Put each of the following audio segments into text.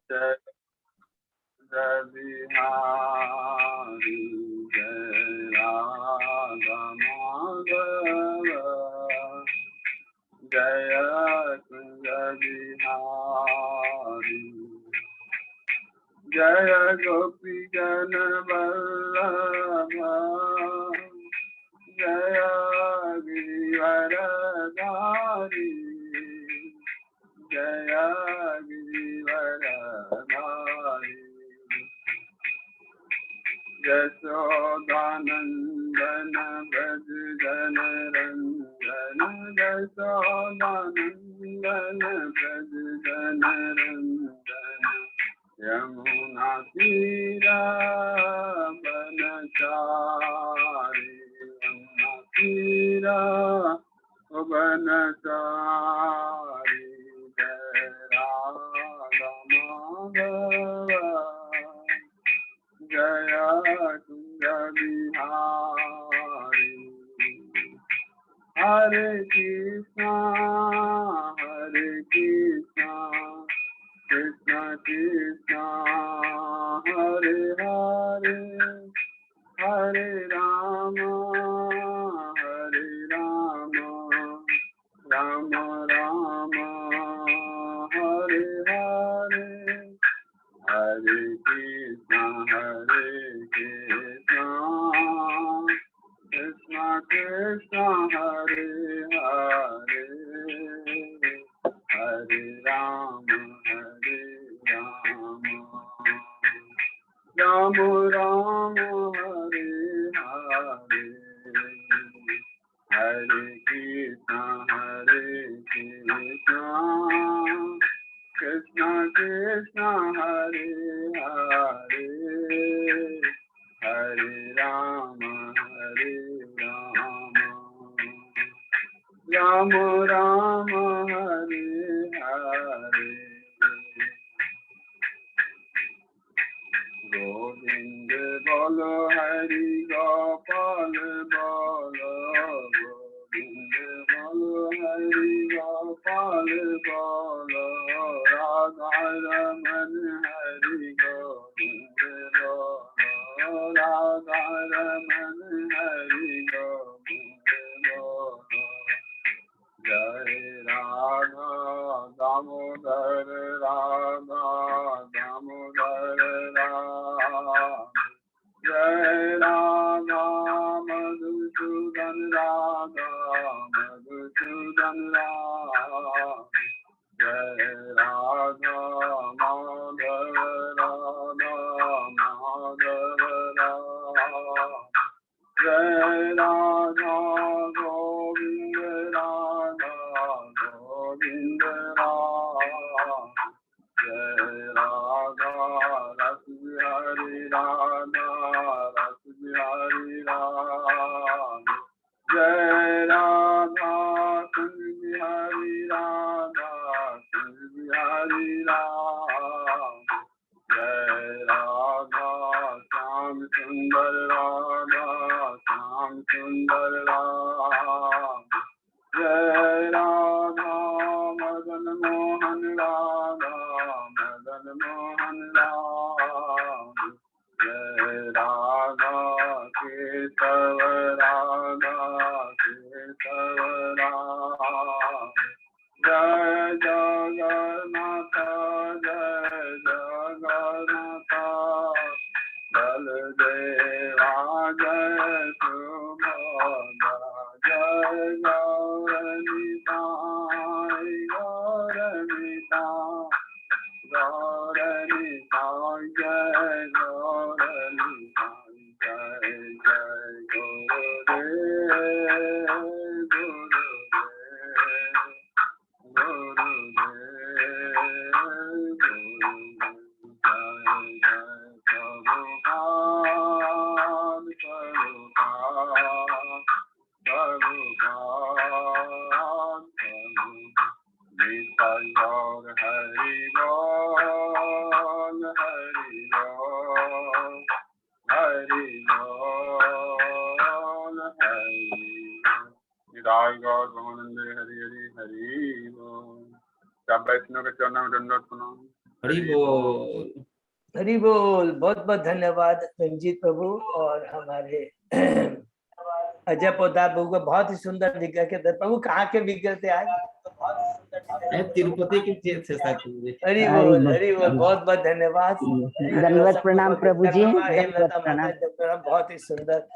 जय जय बिहारी जय राधा माधव जय कुंज बिहारी जय गोपी जन वल्लभ जय गिरिवरधारी जय गिरिवरधारी यशोदानंदन ब्रज जन रंजन यशोदानंदन ब्रज जन रंजन यमुना तीरा बनचारी यमुना तीरा बनचारी जय राधा माधव जय कुंज बिहारी हरे कृष्णा कृष्ण कृष्ण हरे हरे हरे राम राम राम हरे हरे हरे कृष्ण कृष्ण कृष्ण हरे हरे हरे राम राम राम हरे हरे हरे कृष्ण कृष्ण कृष्ण हरे हरे हरे राम राम राम हरे हरे गोविंद बोलो हरि गोपाल बोलो गोविंद बोलो हरि गोपाल बोलो राधा रमन हरि गोविंद बोलो राधा रमन हरि गोविंद बोलो जय राधा दामोदर राधा दामोदर जय राधा मधुसूदन राधा मधुसूदन जय राधा माधव राधा माधव जय राधा गोविंद राधा गोविंद जय राधा रस बिहारी राधा रस बिहारी जय राधा कुंज बिहारी राधा कुंज बिहारी जय राधा श्याम सुंदर राधा श्याम सुंदर जय राधा मदन मोहन राधा मदन मोहन जय राधा केशव राधा केशव जय जगन्नाथ जय जगन्नाथ बलदेवा जय सुभद्रा जय गौरनिताय गौरनिताय जय गौरनिताय जय जय गुरुदेव सब वैष्णव के चरणों में दंडवत प्रणाम। हरि बोल। हरि बोल। बहुत बहुत धन्यवाद रंजीत प्रभु और हमारे अजय पोदार प्रभु को बहुत ही सुंदर विग्रह के प्रभु कहाँ के विग्रह थे आज? तिरुपति के थे। हरि बोल हरि बोल। बहुत बहुत धन्यवाद। दंडवत प्रणाम प्रभु जी, दंडवत प्रणाम। बहुत ही सुंदर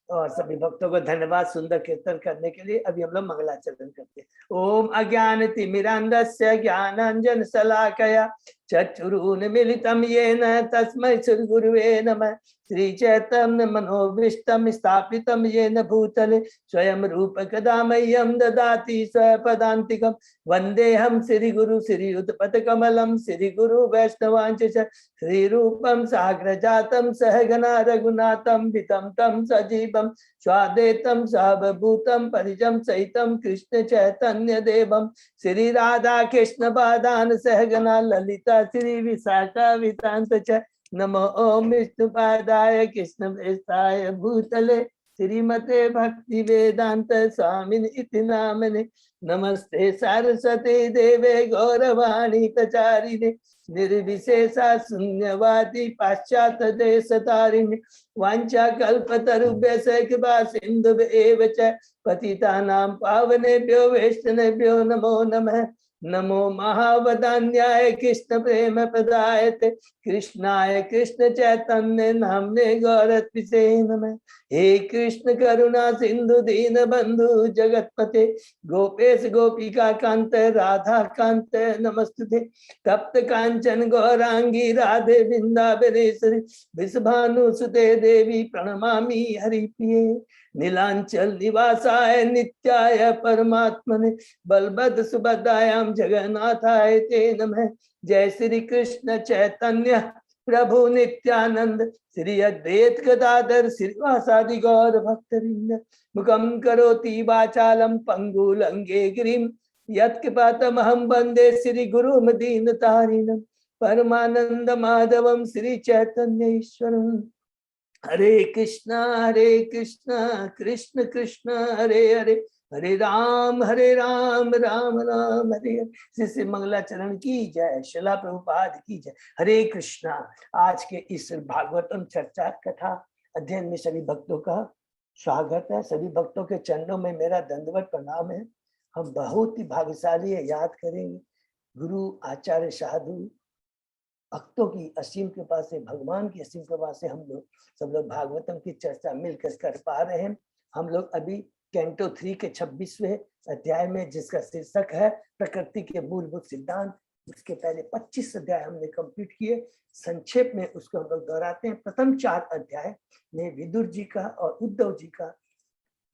और सभी भक्तों को धन्यवाद सुंदर कीर्तन करने के लिए। अभी हम लोग मंगलाचरण करते हैं। ओम अज्ञान तिमिरांधस्य ज्ञानांजन शलाकया चक्षुरुन्मीलितं येन तस्मै श्री गुरुवे नमः। श्री चैतन्य मनोभीष्टं स्थापितं येन भूतले स्वयं रूप कदा मह्यं ददाति स्वपदान्तिकं। वन्देऽहं श्री गुरु श्री उत्पत कमलं श्री गुरु वैष्णवांच श्री रूपं साग्रजातं सहगना रघुनाथं वितं तं सजीवं स्वादेतं सावभूतं परिजं सहितं कृष्ण चैतन्य देवं श्री राधा कृष्ण पादान सहगना ललिता श्री विशाखा वितांत च। नमो ओम विष्णुपादाय कृष्ण प्रेष्ठाय भूतले श्रीमते भक्ति वेदांत स्वामिन इति नामने। नमस्ते सारस्वती देवे गौरवाणी प्रचारिणे निर्विशेषा शून्यवादी पाश्चात्य देश तारिणे। वांछा कल्पतरुभ्यश्च कृपा सिन्धुभ्येव च पतितानां पावनेभ्यो वैष्णवेभ्यो नमो नमः। नमो महावदान्याय कृष्ण प्रेम प्रदायते कृष्णाय कृष्ण चैतन्य नामने गौरत्विषे नमः। हे कृष्ण करुणा सिंधु दीन बंधु जगतपते गोपेश गोपिका कांत राधा कांत नमस्तुते। तप्त कांचन गौरांगी राधे वृंदावनेश्वरी विषभानुसुते देवी प्रणमामि हरिप्रिये। नीलांचल निवासाय नित्याय परमात्मने बलभद्र सुभद्रायां जगन्नाथाय ते नमः। जय श्री कृष्ण चैतन्य प्रभु नित्यानंद श्री अद्वैत गदाधर श्रीवासादि गौर भक्तवृंद। मुखं करोति वाचालं पंगुलंगे गिरिं यत्कृपातमहं वन्दे श्री गुरुं दीनतारिणं परमानंद माधवं श्री चैतन्य ईश्वरम्। हरे कृष्णा कृष्ण कृष्ण हरे हरे हरे राम राम राम हरे हरे। श्री मंगलाचरण की जय। शिला प्रभुपाद की जय। हरे कृष्णा। आज के इस भागवतम चर्चा कथा अध्ययन में सभी भक्तों का स्वागत है। सभी भक्तों के चरणों में मेरा दंडवत प्रणाम है। हम बहुत ही भाग्यशाली है। याद करेंगे गुरु आचार्य साधु भक्तों की असीम कृपा से, भगवान की असीम कृपा से हम लोग सब लोग भागवतम की चर्चा मिलकर कर पा रहे हैं। हम लोग अभी कैंटो 3 के 26वें अध्याय में, जिसका शीर्षक है प्रकृति के मूलभूत सिद्धांत, उसके पहले 25 अध्याय हमने कंप्लीट किए। संक्षेप में उसको हम लोग दोहराते हैं। प्रथम 4 अध्याय में विदुर जी का और उद्धव जी का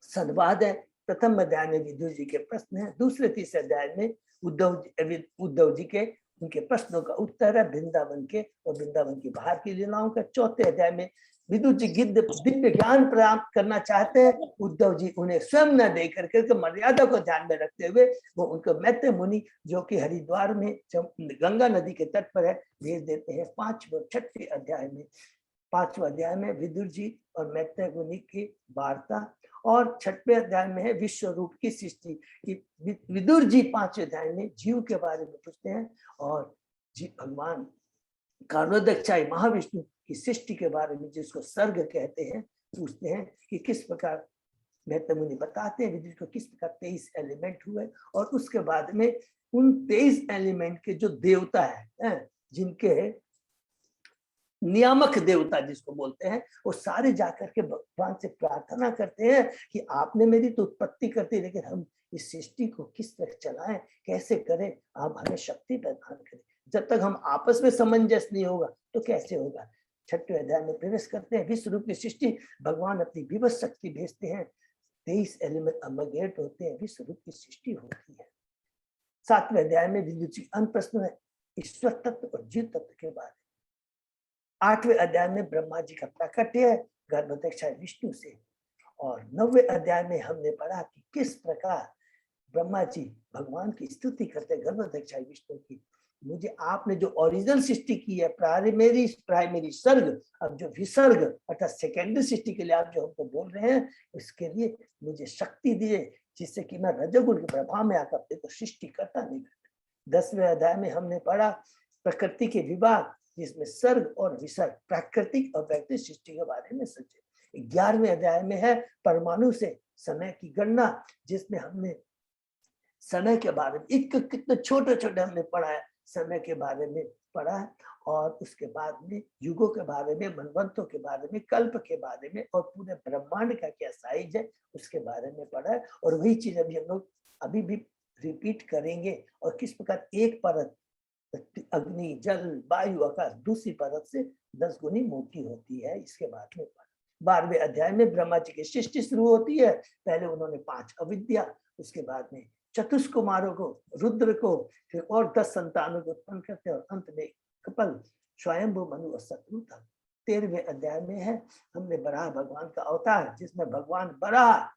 संवाद है। प्रथम अध्याय में विदुर जी के प्रश्न है। दूसरे तीसरे अध्याय में उद्धव जी के उनके प्रश्नों का उत्तर है, वृंदावन के और वृंदावन की बाहर की लीलाओं का। चौथे अध्याय में विदुर जी दिव्य ज्ञान प्राप्त करना चाहते हैं। उद्धव जी उन्हें स्वयं न दे करके मर्यादा को ध्यान में रखते हुए वो उनको मैत्रेय मुनि, जो कि हरिद्वार में गंगा नदी के तट पर है, भेज देते हैं। 5वें 6वें अध्याय में, 5वें अध्याय में विदुर जी और मैत्रेय मुनि की वार्ता, और 6वें अध्याय में है विश्व रूप की सृष्टि की। विदुर जी 5वें अध्याय में जीव के बारे में पूछते हैं और जी भगवान कारणोदक्षाई महाविष्णु की सृष्टि के बारे में, जिसको सर्ग कहते हैं, पूछते हैं कि किस प्रकार मैत्रेय मुनि बताते हैं विदुर को किस प्रकार 23 एलिमेंट हुए। और उसके बाद में उन 23 एलिमेंट के जो देवता है, जिनके नियामक देवता जिसको बोलते हैं, वो सारे जाकर के भगवान से प्रार्थना करते हैं कि आपने मेरी तो उत्पत्ति करती, लेकिन हम इस सृष्टि को किस तरह चलाएं, कैसे करें, आप हमें शक्ति प्रदान करें। जब तक हम आपस में सामंजस्य नहीं होगा तो कैसे होगा। 6वें अध्याय में प्रवेश करते हैं। विश्व रूप की सृष्टि, भगवान अपनी विवश शक्ति भेजते हैं। 23 एलिमेंट अमगेट होते हैं, विश्व रूप की सृष्टि होती है। 7वें अध्याय में विदुर जी अन्य प्रश्न है ईश्वर तत्व और जीव तत्व के बारे में। 8वें अध्याय में ब्रह्मा जी का प्राकट्य है गर्भोदक्षाय विष्णु से। और 9वें अध्याय में हमने पढ़ा कि किस प्रकार ब्रह्मा जी भगवान की स्तुति करते गर्भोदक्षाय विष्णु की। मुझे आपने जो ओरिजिनल सृष्टि की है, प्राइमरी सर्ग, अब जो विसर्ग अर्थात सेकेंडरी सृष्टि के लिए आप जो हमको बोल रहे हैं, इसके लिए मुझे शक्ति दिए, जिससे कि मैं रजोगुण के प्रभाव में आकर अपने को सृष्टि करता नहीं करता। 10वें अध्याय में हमने पढ़ा प्रकृति के विभाग जिसमें सर्ग और विसर्ग प्राकृतिक और वैकृतिक सृष्टि के बारे में समझे। 11वें अध्याय में है परमाणु से समय की गणना, जिसमें हमने समय के बारे में कितने छोटे छोटे हमने पढ़ा है, समय के बारे में पढ़ा है, और उसके बाद में युगों के बारे में, मनवंतों के बारे में, कल्प के बारे में, और पूरे ब्रह्मांड का क्या साइज है उसके बारे में पढ़ा है। और वही चीज अभी हम लोग अभी भी रिपीट करेंगे, और किस प्रकार एक परत अग्नि, जल, वायु, आकाश दूसरी परत से 10 गुनी मोटी होती है, इसके बाद में 12वें अध्याय में ब्रह्मा जी की सृष्टि शुरू होती है। पहले उन्होंने 5 अविद्या, उसके बाद में चतुष्कुमारों को, रुद्र को, फिर और 10 संतानों को उत्पन्न करते हैं, और अंत में कपल, स्वयंभू, मनु और शत्रु था। 13वें अध्याय में है हमने बराह भगवान का अवतार, जिसमें भगवान बराह,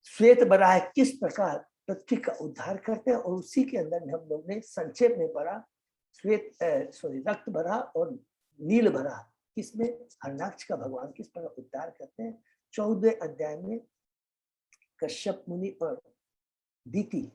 श्वेत बराह किस प्रकार पृथ्वी का उद्धार करते हैं, और उसी के अंदर में हम लोग ने संक्षेप में पढ़ा रक्त बराह और नील बराह, किसमें हरणाक्ष का भगवान किस प्रकार उद्धार करते हैं। 14वें अध्याय में कश्यप मुनि और दीति,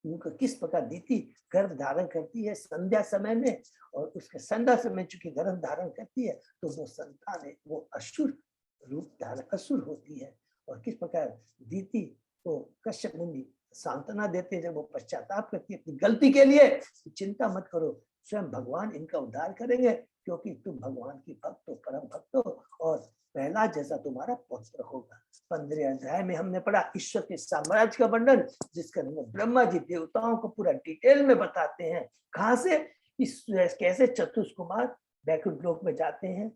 उनका किस प्रकार दीति गर्भ धारण करती है संध्या समय में, और उसके संध्या समय चूंकि गर्भ धारण करती है तो वो संतान है वो असुर रूप धारण, असुर होती है। और किस प्रकार दीति को कश्यप मुनि सांत्वना देते हैं जब वो पश्चाताप करती है अपनी गलती के लिए, चिंता मत करो, स्वयं भगवान इनका उद्धार करेंगे, क्योंकि तुम भगवान की भक्त हो, परम भक्त हो, और पहला जैसा तुम्हारा पुत्र होगा। 15वें अध्याय में हमने पढ़ा ईश्वर के साम्राज्य का वर्णन, जिसके अंदर ब्रह्मा जी देवताओं को पूरा डिटेल में बताते हैं, कहाँ से कैसे चतुष्कुमार बैकुंठ लोक में जाते हैं,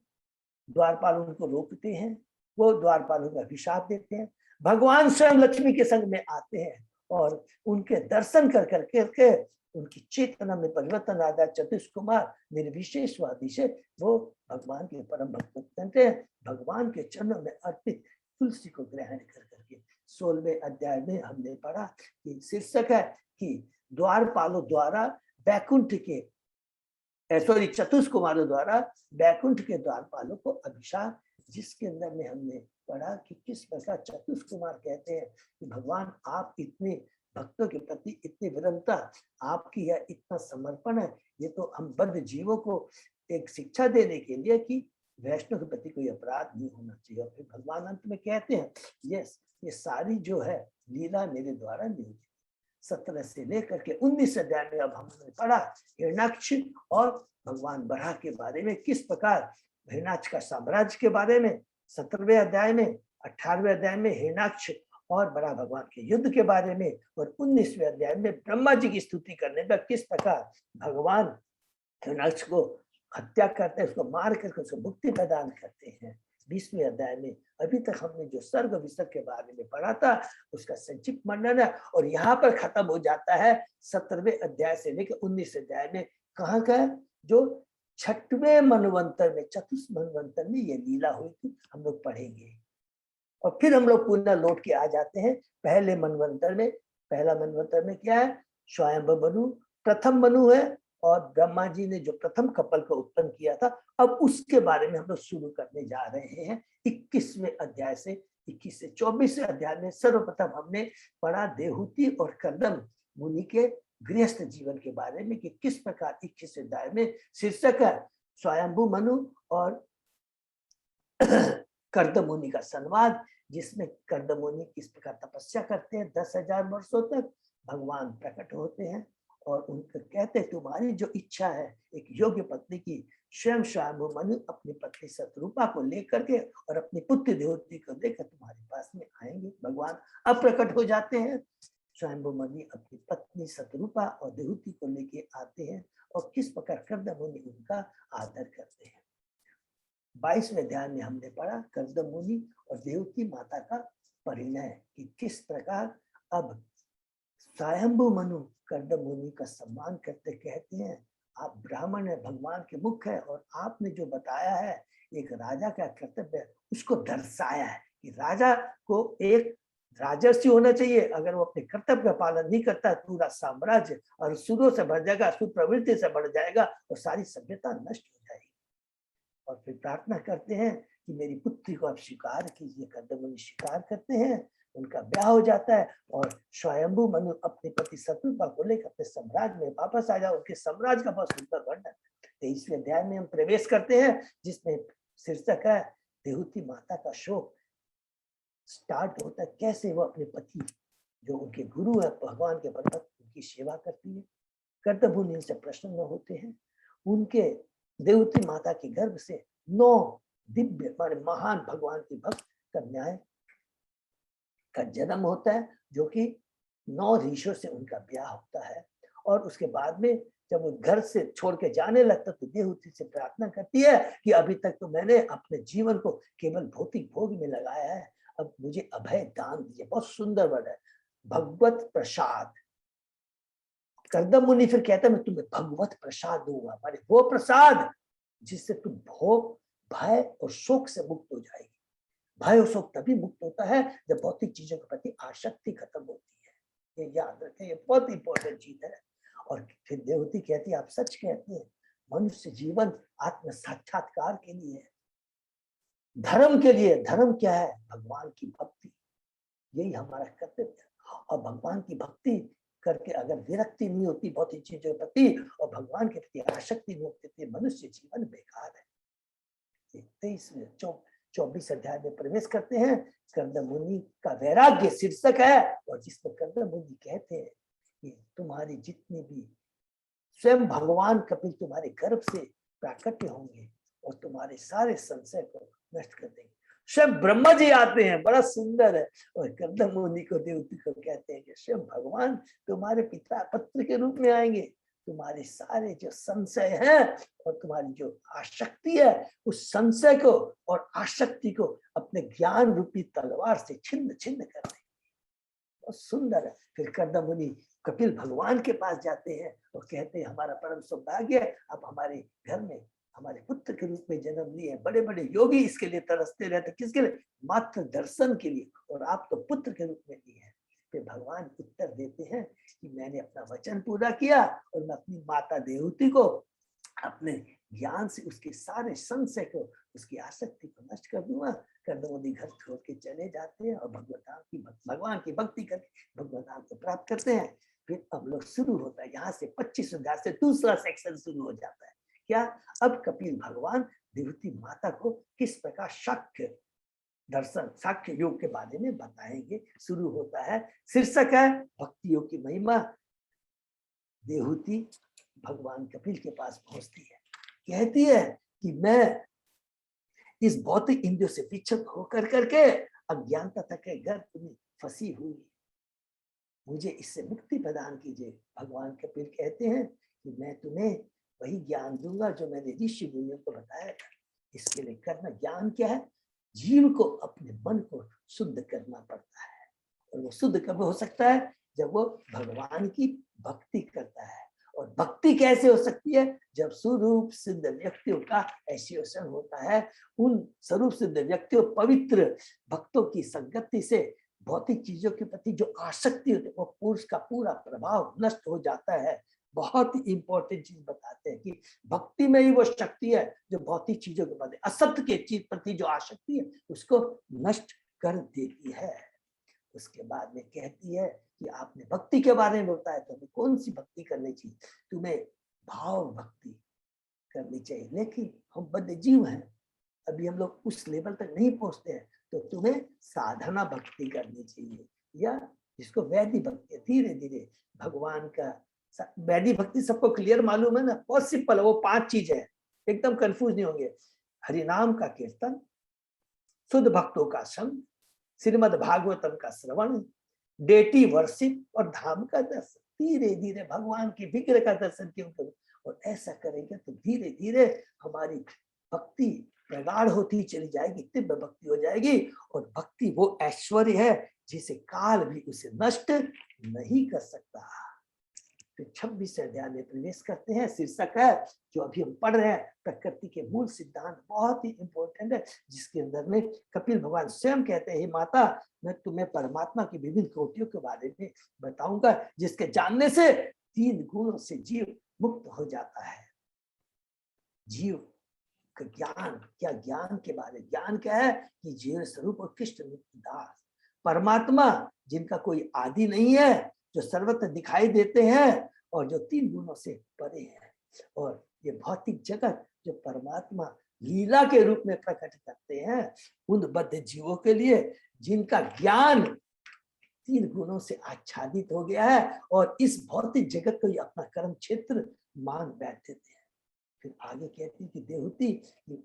द्वारपाल उनको रोकते हैं, वो द्वारपालों का अभिशाप देते हैं, भगवान स्वयं लक्ष्मी के संग में आते हैं, और उनके दर्शन कर करके उनकी चेतना में परिवर्तन आ जाए। चतुष्कुमार निर्विशेषवादी से वो भगवान के परम भक्त बनते हैं, भगवान के चरणों में अर्पित तुलसी को ग्रहण कर करके। 16वें अध्याय में हमने पढ़ा कि शीर्षक है कि द्वारपालों द्वारा बैकुंठ के चतुष्कुमारों द्वारा बैकुंठ के द्वारपालों को अभिशाप, जिसके अंदर में हमने पढ़ा कि किस प्रकार चतुष्कुमार कहते हैं कि भगवान आप इतने भक्तों के प्रति इतनी विनम्रता, आपकी है इतना समर्पण है, ये तो हम बद्ध जीवों को एक शिक्षा देने के लिए कि वैष्णव के प्रति कोई अपराध नहीं होना चाहिए। और फिर भगवान अंत में कहते हैं यस, ये सारी जो है लीला मेरे द्वारा नियोजित। 17 से लेकर के 19 अध्याय में अब हमने पढ़ा हिरण्याक्ष और भगवान बराह के बारे में, किस प्रकार हिरण्याक्ष का साम्राज्य के बारे में 17वें अध्याय में, 18वें अध्याय में हिरण्याक्ष और बड़ा भगवान के युद्ध के बारे में, और 19वें अध्याय में ब्रह्मा जी की स्तुति करने पर किस प्रकार भगवान हिरण्याक्ष को हत्या करते हैं, उसको मार करके उसको मुक्ति प्रदान करते हैं। 20वें अध्याय में अभी तक हमने जो सर्ग विसर्ग के बारे में पढ़ा था उसका संक्षिप्त वर्णन है, और यहाँ पर खत्म हो जाता है 17वें अध्याय से लेकर 19 अध्याय में। कहाँ का जो 6वें मनवंतर में, चतुर्थ मनवंतर में ये लीला हुई थी, हम लोग पढ़ेंगे। और फिर हम लोग पुनः लौट के आ जाते हैं पहले मनवंतर में। पहला मनवंतर में क्या है, स्वयंभू मनु प्रथम मनु है, और ब्रह्मा जी ने जो प्रथम कपल को उत्पन्न किया था, अब उसके बारे में हम लोग शुरू करने जा रहे हैं 21वें अध्याय से। 21 से 24वें अध्याय में सर्वप्रथम हमने पढ़ा देहूति और कर्दम मुनि के गृहस्थ जीवन के बारे में कि किस प्रकार 21वें अध्याय में शीर्षक है स्वयंभू मनु और कर्दम मुनि का संवाद, जिसमें कर्दम मुनि किस प्रकार तपस्या करते हैं 10,000 वर्षों तक, भगवान प्रकट होते हैं और उनको कहते हैं तुम्हारी जो इच्छा है एक योग्य पत्नी की, स्वयं स्वयंभू मनु अपनी पत्नी शतरूपा को लेकर के और अपनी पुत्र देवहूति को लेकर तुम्हारे पास में आएंगे। भगवान अब प्रकट हो जाते हैं, स्वयंभू मनु अपनी पत्नी शतरूपा और देवहूति को लेके आते हैं, और किस प्रकार कर्दम मुनि उनका आदर करते हैं। 22वें अध्याय में हमने पढ़ा कर्दम मुनि और देवहूति माता का परिणय कि किस प्रकार अब स्वयंभू मनु कर्दम मुनि का सम्मान करते कहते हैं आप ब्राह्मण है, भगवान के मुख है, और आपने जो बताया है एक राजा का कर्तव्य है उसको दर्शाया है कि राजा को एक राजर्षि होना चाहिए, अगर वो अपने कर्तव्य का पालन नहीं करता पूरा साम्राज्य और असुरों से भर जाएगा, असुर प्रवृत्ति से बढ़ जाएगा और सारी सभ्यता नष्ट हो जाएगी। और फिर प्रार्थना करते हैं कि मेरी पुत्री को आप स्वीकार कीजिए। कर्दम मुनि स्वीकार करते हैं, उनका ब्याह हो जाता है और स्वयंभू मनु अपने पति शत्रुपा को लेकर अपने साम्राज्य में वापस आ जाओ। उनके साम्राज्य का बहुत सुंदर वर्णन 23वें अध्याय में हम प्रवेश करते हैं, जिसमें शीर्षक है देहूती माता का शोक। स्टार्ट होता है कैसे वो अपने पति जो उनके गुरु है भगवान के पर्वत उनकी सेवा करती है, कर्तव्य इनसे प्रसन्न न होते हैं। उनके देवती माता के गर्भ से 9 दिव्य माने महान भगवान की भक्त कन्याएं का जन्म होता है, जो कि 9 ऋषियों से उनका ब्याह होता है। और उसके बाद में जब वो घर से छोड़ के जाने लगता तो देवहूति से प्रार्थना करती है कि अभी तक तो मैंने अपने जीवन को केवल भौतिक भोग में लगाया है, अब मुझे अभय दान दीजिए। बहुत सुंदर वर्ड है, भगवत प्रसाद। कर्दम मुनि फिर कहता है मैं तुम्हें भगवत प्रसाद दूंगा, माने वो प्रसाद जिससे तुम भोग भय और शोक से मुक्त हो जाएगी। भय और शोक तभी मुक्त होता है जब भौतिक चीजों के प्रति आसक्ति खत्म होती है। ये याद रखें, ये बहुत इंपॉर्टेंट चीज है। और फिर देवती कहती है आप सच कहते हैं, मनुष्य जीवन आत्म साक्षात्कार के लिए है, धर्म के लिए। धर्म क्या है? भगवान की भक्ति, यही हमारा कर्तव्य है। और भगवान की भक्ति करके अगर विरक्ति नहीं होती भौतिक चीजों के प्रति और भगवान के प्रति आसक्ति नहीं होती, मनुष्य जीवन बेकार है। 24 अध्याय में प्रवेश करते हैं। कर्दम मुनि का वैराग्य शीर्षक है, और जिसमें कर्दम मुनि कहते हैं कि तुम्हारी जितनी भी स्वयं भगवान कपिल तुम्हारे गर्भ से प्राकट्य होंगे और तुम्हारे सारे संशय को नष्ट कर देंगे। स्वयं ब्रह्मा जी आते हैं, बड़ा सुंदर है। और कर्दम मुनि को देवती को कहते हैं कि स्वयं भगवान तुम्हारे पिता पत्र के रूप में आएंगे, तुम्हारे सारे जो संशय है और तुम्हारी जो आसक्ति है उस संशय को और आसक्ति को अपने ज्ञान रूपी तलवार से छिन्न छिन्न कर देंगे। बहुत सुंदर है। फिर कर्दम मुनि कपिल भगवान के पास जाते हैं और कहते हैं हमारा परम सौभाग्य है, अब हमारे घर में हमारे पुत्र के रूप में जन्म लिए। बड़े बड़े योगी इसके लिए तरसते रहते, किसके लिए? मात्र दर्शन के लिए, और आप तो पुत्र के रूप में लिए हैं। फिर भगवान उत्तर देते हैं कि मैंने अपना वचन पूरा किया और मैं अपनी माता देवहूति को अपने ज्ञान से उसके सारे संशय को, उसकी आसक्ति को नष्ट कर दूंगा। कर्दम मुनि घर छोड़ के चले जाते हैं और भगवान की भक्ति करके भगवत धाम को प्राप्त करते हैं। फिर अब लोग शुरू होता है, यहाँ से 25 अध्याय से दूसरा सेक्शन शुरू हो जाता है। क्या? अब कपिल भगवान देवती माता को किस प्रकार शाक्य दर्शन, शाक्य योग के बारे में बताएंगे। शुरू होता है, शीर्षक है भक्ति योग की महिमा। देवहूति भगवान कपिल के पास पहुंचती है, कहती है कि मैं इस भौतिक इंद्रियों से विचलित होकर करके अज्ञानता तक के गर्भ में फंसी हुई, मुझे इससे मुक्ति प्रदान कीजिए। भगवान कपिल कहते हैं कि मैं तुम्हें वही ज्ञान दूंगा जो मैंने ऋषि मुनियों को बताया था। इसके लिए करना ज्ञान क्या है? जीव को अपने मन को शुद्ध करना पड़ता है, और वो शुद्ध कब हो सकता है? जब वो भगवान की भक्ति करता है। और भक्ति कैसे हो सकती है? जब स्वरूप सिद्ध व्यक्तियों का एसोसिएशन होता है। उन स्वरूप सिद्ध व्यक्तियों पवित्र भक्तों की संगति से भौतिक चीजों के प्रति जो आसक्ति होती है वो पुरुष का पूरा प्रभाव नष्ट हो जाता है। बहुत ही इंपॉर्टेंट चीज बताते हैं कि भक्ति में ही वो शक्ति है जो भौतिक चीजों के प्रति, असत्य के चीज प्रति जो आसक्ति है उसको नष्ट कर देती है। उसके बाद में कहती है कि आपने भक्ति के बारे में बताया, तो हमें कौन सी भक्ति करनी चाहिए? तुम्हें भाव भक्ति करनी चाहिए। लेकिन हम बद्ध जीव हैं, अभी हम लोग उस लेवल तक नहीं पहुंचते हैं, तो तुम्हें साधना भक्ति करनी चाहिए, या जिसको वैधि भक्ति। धीरे धीरे भगवान का वैधि भक्ति सबको क्लियर मालूम है ना, बहुत सिंपल है। वो 5 चीजें हैं, एकदम कंफ्यूज नहीं होंगे। हरिनाम का कीर्तन, शुद्ध भक्तों का संग, श्रीमद् भागवतम का श्रवण, डेटी वर्शिप और धाम का दर्शन। धीरे धीरे भगवान के विग्रह का दर्शन क्यों करो, और ऐसा करेंगे तो धीरे धीरे हमारी भक्ति प्रगाढ़ होती चली जाएगी, तीव्र भक्ति हो जाएगी। और भक्ति वो ऐश्वर्य है जिसे काल भी उसे नष्ट नहीं कर सकता। फिर 26 अध्याय में प्रवेश करते हैं। शीर्षक है जो अभी हम पढ़ रहे हैं, प्रकृति के मूल सिद्धांत। बहुत ही इंपॉर्टेंट है, जिसके अंदर में कपिल भगवान स्वयं कहते हैं, हे माता, मैं तुम्हें परमात्मा की विभिन्न कोटियों के बारे में बताऊंगा, जिसके जानने से 3 गुणों से जीव मुक्त हो जाता है। जीव का ज्ञान क्या? ज्ञान के बारे, ज्ञान क्या है कि जीव स्वरूप और कृष्ण नित्य दास। परमात्मा जिनका कोई आदि नहीं है, जो सर्वत्र दिखाई देते हैं और जो 3 गुणों से परे हैं। और ये भौतिक जगत जो परमात्मा लीला के रूप में प्रकट करते हैं उन बद्ध जीवों के लिए जिनका ज्ञान 3 गुणों से आच्छादित हो गया है और इस भौतिक जगत को ही अपना कर्म क्षेत्र मान बैठते थे। फिर आगे कहती कि देवहूति,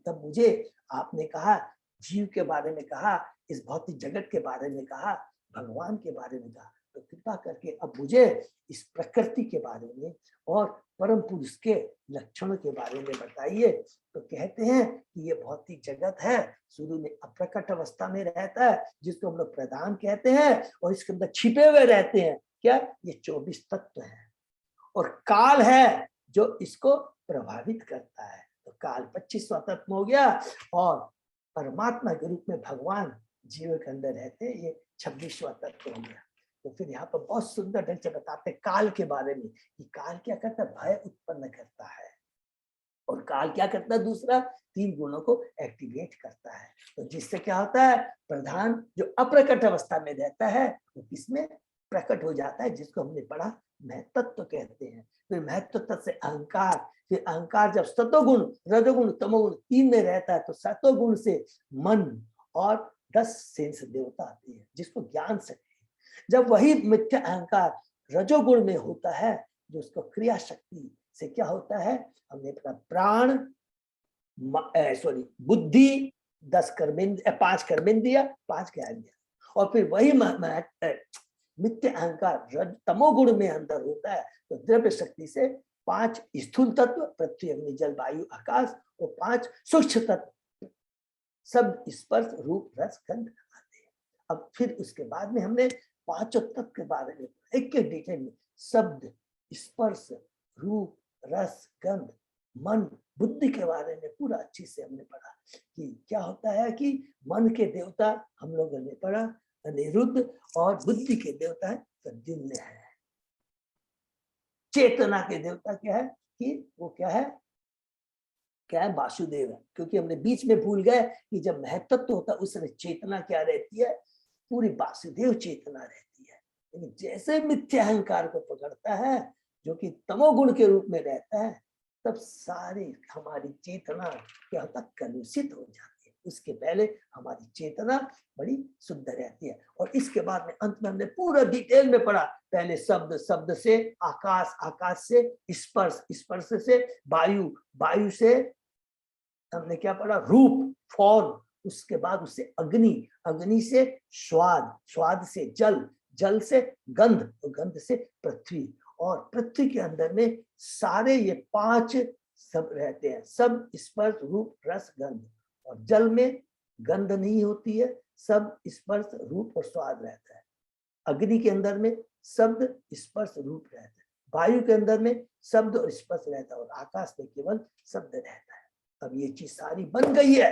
तब मुझे आपने कहा, जीव के बारे में कहा, इस भौतिक जगत के बारे में कहा, भगवान के बारे में कहा, तो कृपा करके अब मुझे इस प्रकृति के बारे में और परम पुरुष के लक्षणों के बारे में बताइए। तो कहते हैं कि ये भौतिक जगत है, शुरू में अप्रकट अवस्था में रहता है जिसको हम लोग प्रधान कहते हैं और इसके अंदर छिपे हुए रहते हैं। क्या? ये 24 तत्व है और काल है जो इसको प्रभावित करता है। तो काल 25वां तत्व हो गया और परमात्मा के रूप में भगवान जीव के अंदर रहते हैं, ये 26वां तत्व हो गया। तो फिर यहाँ पर बहुत सुंदर ढंग से बताते हैं काल के बारे में कि काल क्या करता है, भय उत्पन्न करता है और काल क्या करता है, दूसरा 3 गुणों को एक्टिवेट करता है। तो जिससे क्या होता है, प्रधान जो अप्रकट अवस्था में रहता है वो तो किसमें प्रकट हो जाता है, जिसको हमने पढ़ा महतत्व कहते हैं। फिर महतत्व से अहंकार, फिर अहंकार जब सतोगुण रजोगुण तमोगुण 3 में रहता है तो सतोगुण से मन और 10 सेंस देवता आते हैं जिसको ज्ञान शक्ति। जब वही मिथ्या अहंकार रजोगुण में होता है जो उसको क्रिया शक्ति से क्या होता है, हमने पढ़ा प्राण बुद्धि 10 कर्मेंद्रिय 5 कर्मेंद्रिय 5 ज्ञानेंद्रिय और फिर वही मिथ्या अहंकार तमोगुण में अंदर होता है तो द्रव्य शक्ति से 5 स्थूल तत्व पृथ्वी अग्नि जल वायु आकाश और 5 सूक्ष्म तत्व शब्द स्पर्श रूप रस गंध आते हैं। अब फिर उसके बाद में हमने 5 तत्व के बारे में एक डिटेल में शब्द स्पर्श रूप रस गंध मन बुद्धि के बारे में पूरा अच्छी से हमने पढ़ा कि क्या होता है कि मन के देवता हम लोगों ने पढ़ा अनिरुद्ध और बुद्धि के देवता है प्रद्युम्न है। चेतना के देवता क्या है कि वो क्या है वासुदेव है, क्योंकि हमने बीच में भूल गए कि जब महत्त्व होता है उस समय चेतना क्या रहती है, पूरी वासुदेव चेतना रहती है। लेकिन जैसे मिथ्या अहंकार को पकड़ता है जो कि तमोगुण के रूप में रहता है तब सारी हमारी चेतना क्या होता है, कलुषित हो जाती है। उसके पहले हमारी चेतना बड़ी शुद्ध रहती है। और इसके बाद में अंत में हमने पूरा डिटेल में पढ़ा, पहले शब्द, शब्द से आकाश, आकाश से स्पर्श, स्पर्श से वायु, वायु से हमने क्या पढ़ा रूप फॉर्म, उसके बाद उससे अग्नि, अग्नि से स्वाद, स्वाद से जल, जल से गंध, गंध से पृथ्वी और पृथ्वी के अंदर में सारे ये 5 सब रहते हैं, सब स्पर्श रूप रस गंध। और जल में गंध नहीं होती है, सब स्पर्श रूप और स्वाद रहता है। अग्नि के अंदर में शब्द स्पर्श रूप रहता है, वायु के अंदर में शब्द और स्पर्श रहता है और आकाश में केवल शब्द रहता है। अब ये चीज सारी बन गई है,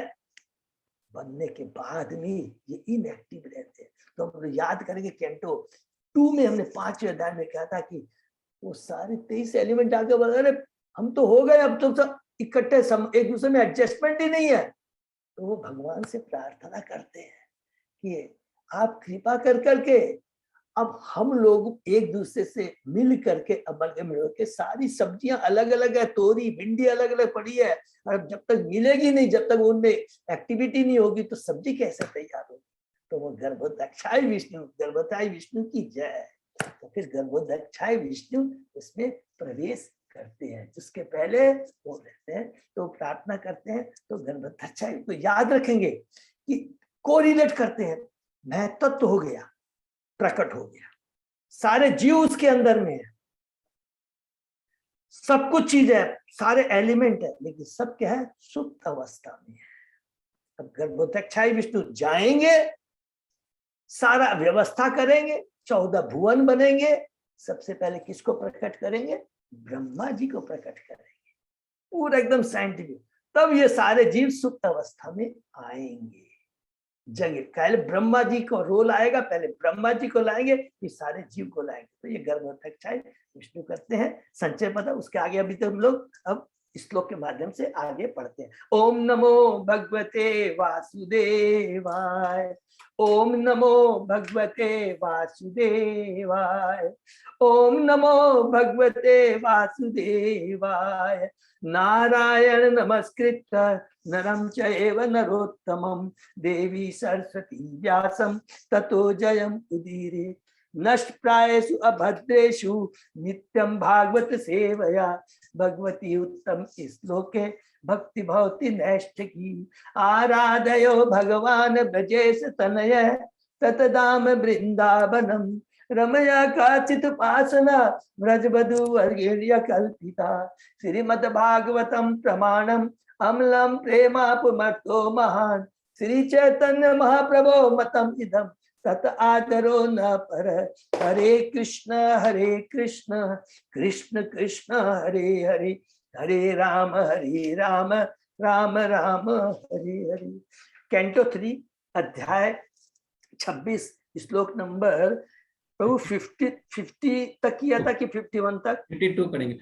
बनने के बाद में ये इनएक्टिव रहते हैं। तो हम याद करेंगे कैंटो 2 में हमने 5वें अध्याय में कहा था कि वो सारे 23 एलिमेंट आगे बढ़ रहे, हम तो हो गए, अब तो सब इकट्ठे एक दूसरे में एडजस्टमेंट ही नहीं है। तो वो भगवान से प्रार्थना करते हैं कि आप कृपा कर करके अब हम लोग एक दूसरे से मिल करके मिल के सारी सब्जियां अलग अलग है, तोरी भिंडी अलग अलग पड़ी है और जब तक मिलेगी नहीं, जब तक उनमें एक्टिविटी नहीं होगी तो सब्जी कैसे तैयार होगी। तो वो गर्भोदक्षाय विष्णु, गर्भोदय विष्णु की जय। तो फिर गर्भोदक्षाय विष्णु उसमें प्रवेश करते हैं, जिसके पहले वो रहते हैं तो प्रार्थना करते हैं। तो गर्भोदक्षाय तो याद रखेंगे कि कोरिलेट करते हैं, महत्त्व हो गया, प्रकट हो गया, सारे जीव उसके अंदर में है, सब कुछ चीज है, सारे एलिमेंट है, लेकिन सब क्या है, सुप्त अवस्था में है। अब गर्भोदक्षाय विष्णु जाएंगे, सारा व्यवस्था करेंगे, 14 भुवन बनेंगे। सबसे पहले किसको प्रकट करेंगे, ब्रह्मा जी को प्रकट करेंगे, पूरा एकदम साइंटिफिक। तब ये सारे जीव सुप्त अवस्था में आएंगे, जगह पहले ब्रह्मा जी को रोल आएगा, पहले ब्रह्मा जी को लाएंगे फिर सारे जीव को लाएंगे। तो ये गर्भोदक्षाय विष्णु करते हैं, संचय पता, उसके आगे अभी तो हम लोग अब श्लोक के माध्यम से आगे पढ़ते हैं। ओम नमो भगवते वासुदेवाय, ओम नमो भगवते वासुदेवाय, ओम नमो भगवते वासुदेवाय। नारायण नमस्कृत्य नरं चैव नरोत्तमं देवी सरस्वती व्यासं ततो जयम् उदीरये। नष्टप्रायेषु अभद्रेषु नित्यं भागवत सेवया भगवती उत्तम श्लोके भक्ति भवति नैष्ठिकी। आराधयो भगवान ब्रजेश तनय ततदाम वृंदावनम रमया काचित उपासना व्रजवधु वर्गीय कल्पिता। श्रीमद् भागवतम प्रमाणम अम्लम प्रेमापुमर्तो महान श्री चैतन्य महाप्रभो मतम इदम तत आदरो न पर। हरे कृष्ण कृष्ण कृष्ण हरे हरे, हरे राम राम राम हरे हरे। कैंटो 3 अध्याय 26 श्लोक नंबर प्रभु 50 तक किया था कि 51 तक? 52 करेंगे।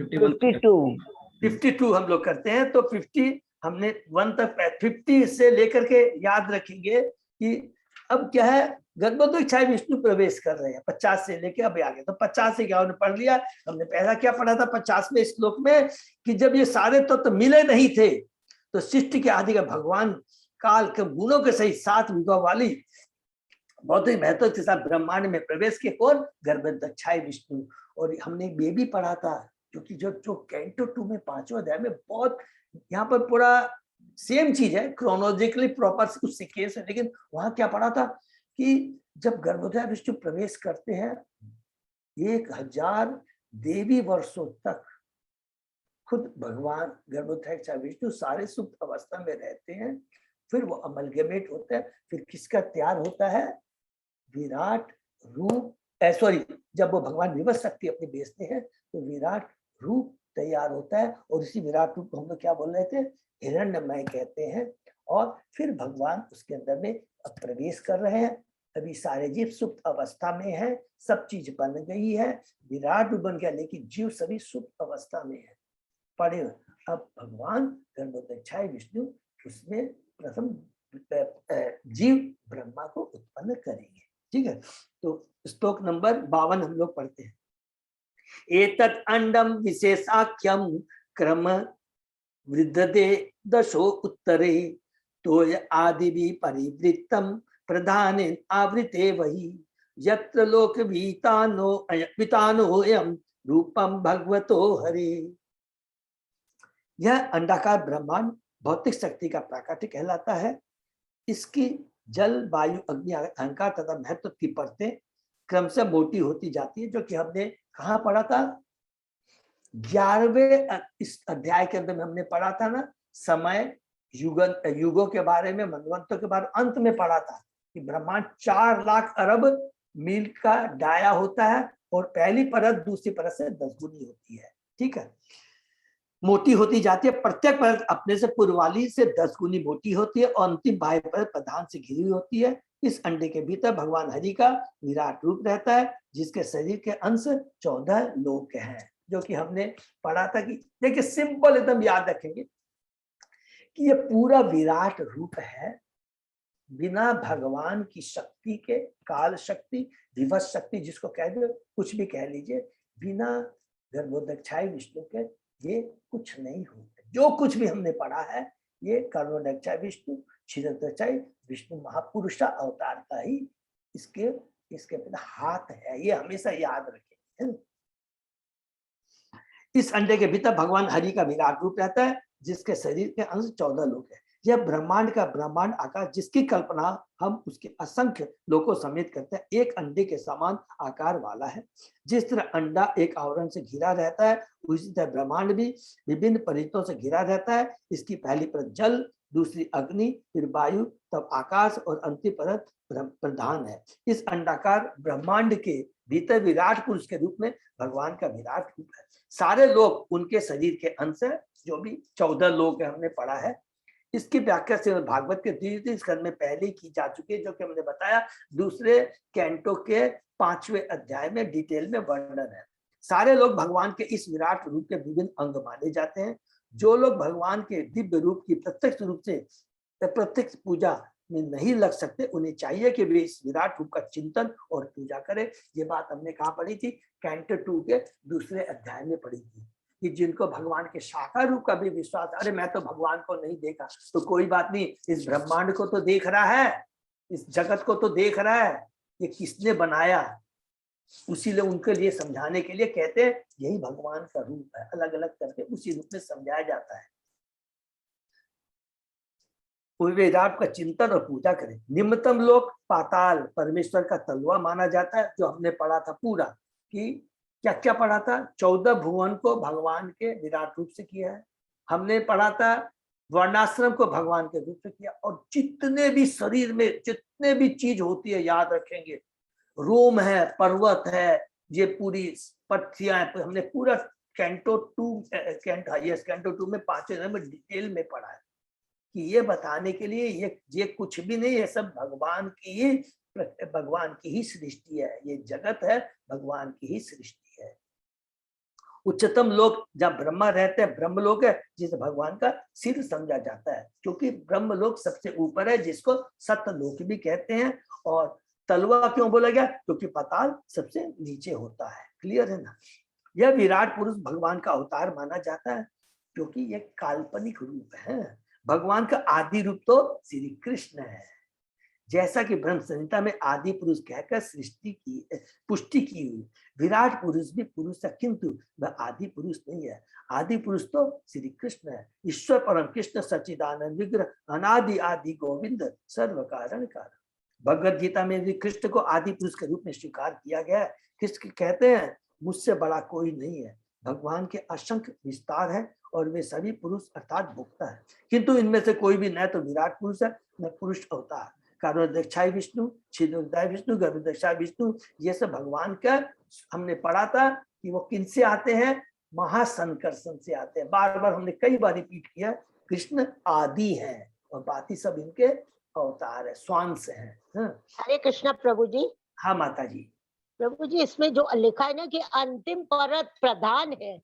52 हम लोग करते हैं तो 50 हमने 1 तक 50 से लेकर के याद रखेंगे कि अब क्या है, गणपति इच्छा विष्णु प्रवेश कर रहे हैं 50 से लेके अब आगे। तो 50 से क्या पढ़ लिया हमने। पहला क्या पढ़ा था 50वें श्लोक में कि जब ये सारे तत्व मिले नहीं थे तो सृष्टि के आदि का भगवान काल के गुणों के सहित 7 विभव वाली बहुत ही महत्व के साथ ब्रह्मांड में प्रवेश किए। कौन? गर्भदक्षाय विष्णु। और हमने ये भी पढ़ा था क्योंकि जो कैंटो 2 में 5वें अध्याय में बहुत यहाँ पर पूरा सेम चीज है, क्रोनोलॉजिकली प्रॉपर कुछ सीक्वेंस है, लेकिन वहां क्या पढ़ा था कि जब गर्भोदय विष्णु प्रवेश करते हैं 1000 देवी वर्षों तक खुद भगवान गर्भोदय विष्णु सारे सुप्त अवस्था में रहते हैं। फिर वो अमलगमेट होता है। फिर किसका तैयार होता है? विराट रूप। सॉरी, जब वो भगवान विवश शक्ति अपनी बेचते हैं तो विराट रूप तैयार होता है। और इसी विराट रूप को हम लोग क्या बोल रहे थे? हिरण्यमय कहते हैं। और फिर भगवान उसके अंदर में अब प्रवेश कर रहे हैं। अभी सारे जीव सुप्त अवस्था में है, सब चीज बन गई है, विराट रूप बन गया, लेकिन जीव सभी सुप्त अवस्था में है, पड़े। अब भगवान गर्भोदक्षाय विष्णु उसमें प्रथम जीव ब्रह्मा को उत्पन्न करेंगे। ठीक है, तो श्लोक नंबर 52 हम लोग पढ़ते हैं। एतत् अंडम विशेषाख्यम क्रम वृद्धते दशो उत्तरे तोय आदि भी परिवृत्तम प्रधान आवृते वही यत्र लोक वितानो यम रूपम भगवतो हरे। यह अंडाकार ब्रह्मांड भौतिक शक्ति का प्राकट्य कहलाता है। इसकी जल वायु अग्नि अहंकार तथा महत्व की परतें क्रमशः मोटी होती जाती है, जो कि हमने कहाँ पढ़ा था? 11वें इस अध्याय के अंदर में हमने पढ़ा था ना, समय युगों के बारे में, मनवंतों के बारे में अंत में पढ़ा था कि ब्रह्मांड 4 लाख अरब मील का डाया होता है और पहली परत दूसरी परत से 10 गुनी होती है। ठीक है, मोटी होती जाती है। प्रत्येक परत अपने से पूर्व वाली से 10 गुनी मोटी होती है और अंतिम बाह्य परत प्रधान से घिरी हुई होती है। इस अंडे के भीतर भगवान हरि का विराट रूप रहता है, जिसके शरीर के अंश 14 लोक हैं, जो कि हमने पढ़ा था। कि देखिए सिंपल एकदम याद रखेंगे कि ये पूरा विराट रूप है। बिना भगवान की शक्ति के, काल शक्ति, दिवस शक्ति जिसको कह दो, कुछ भी कह लीजिए, बिना गर्भोदक्षाय विष्णु के ये कुछ नहीं होता। जो कुछ भी हमने पढ़ा है ये गर्भोदक्षाय विष्णु, क्षीरोदक्षाय विष्णु महापुरुष अवतार का ही इसके हाथ है। ये हमेशा याद रखें। इस अंडे के भीतर भगवान हरि का विराट रूप रहता है, जिसके शरीर के अंश 14 लोक है। यह ब्रह्मांड का ब्रह्मांड आकार, जिसकी कल्पना हम उसके असंख्य लोकों समेत करते हैं, एक अंडे के समान आकार वाला है। जिस तरह अंडा एक आवरण से घिरा रहता है, उसी तरह ब्रह्मांड भी विभिन्न परतों से घिरा रहता है। इसकी पहली परत जल, दूसरी अग्नि, फिर वायु, तब आकाश और अंतिम परत प्रधान है। इस अंडाकार ब्रह्मांड के भीतर विराट पुरुष के रूप में भगवान का विराट रूप है। सारे लोग उनके शरीर के अंश है, जो भी 14 लोग हमने पढ़ा है। इसकी व्याख्या से भागवत के 23 स्कंद में पहले की जा चुकी है, जो कि हमने बताया दूसरे कैंटो के 5वें अध्याय में डिटेल में वर्णन है। सारे लोग भगवान के इस विराट रूप के विभिन्न अंग माने जाते हैं। जो लोग भगवान के दिव्य रूप की प्रत्यक्ष रूप से प्रत्यक्ष पूजा में नहीं लग सकते, उन्हें चाहिए कि वे इस विराट रूप का चिंतन और पूजा करें। ये बात हमने कहाँ पढ़ी थी? कैंटो 2 के दूसरे अध्याय में पढ़ी थी कि जिनको भगवान के साकार रूप का भी विश्वास, अरे मैं तो भगवान को नहीं देखा, तो कोई बात नहीं, इस ब्रह्मांड को तो देख रहा है, इस जगत को तो देख रहा है, ये किसने बनाया। उसीलिए उनके लिए समझाने के लिए कहते हैं यही भगवान का रूप है, अलग अलग करके उसी रूप में समझाया जाता है। विराट का चिंतन और पूजा करें। निम्नतम लोक पाताल परमेश्वर का तलवा माना जाता है, जो हमने पढ़ा था पूरा कि क्या क्या पढ़ा था। 14 भुवन को भगवान के विराट रूप से किया है। हमने पढ़ा था वर्णाश्रम को भगवान के रूप से किया, और जितने भी शरीर में जितने भी चीज होती है याद रखेंगे, रोम है, पर्वत है, ये पूरी पत्तियां, हमने पूरा कैंटो 2 में 5 में डिटेल में पढ़ा है कि ये बताने के लिए ये कुछ भी नहीं है, सब भगवान की ही सृष्टि है, ये जगत है भगवान की ही सृष्टि है। उच्चतम लोक जब ब्रह्मा रहते हैं, ब्रह्मलोक है जिसे भगवान का सिर समझा जाता है, क्योंकि ब्रह्मलोक सबसे ऊपर है, जिसको सत्यलोक भी कहते हैं। और तलवा क्यों बोला गया? क्योंकि पाताल सबसे नीचे होता है। क्लियर है ना? यह विराट पुरुष भगवान का अवतार माना जाता है, क्योंकि यह काल्पनिक रूप है। भगवान का आदि रूप तो श्री कृष्ण है, जैसा कि ब्रह्म संहिता में आदि पुरुष कहकर सृष्टि की पुष्टि की हुई। विराट पुरुष भी पुरुष है, किंतु वह आदि पुरुष नहीं है। आदि पुरुष तो श्री कृष्ण है। ईश्वर परम कृष्ण सच्चिदानंद विग्रह अनादि आदि गोविंद सर्व कारण कारण। भगवद गीता में भी कृष्ण को आदि पुरुष के रूप में स्वीकार किया गया है। कृष्ण कहते हैं मुझसे बड़ा कोई नहीं है। भगवान के असंख्य विस्तार है और वे सभी पुरुष अर्थात भोक्ता है, किंतु इनमें से कोई भी न तो विराट पुरुष है न पुरुष अवतार। कारणोदक्षाय विष्णु, छिद्रोदय विष्णु, गर्भोदक्षाय विष्णु, ये सब भगवान का हमने पढ़ा था कि वो किन से आते हैं? महासंकर्षण से आते हैं। बार बार हमने कई बार रिपीट किया, कृष्ण आदि है और बाकी सब इनके अवतार है, स्वांश है। हरे कृष्णा प्रभु जी। हाँ माता जी। प्रभु जी, इसमें जो लिखा है ना कि अंतिम परत प्रधान है,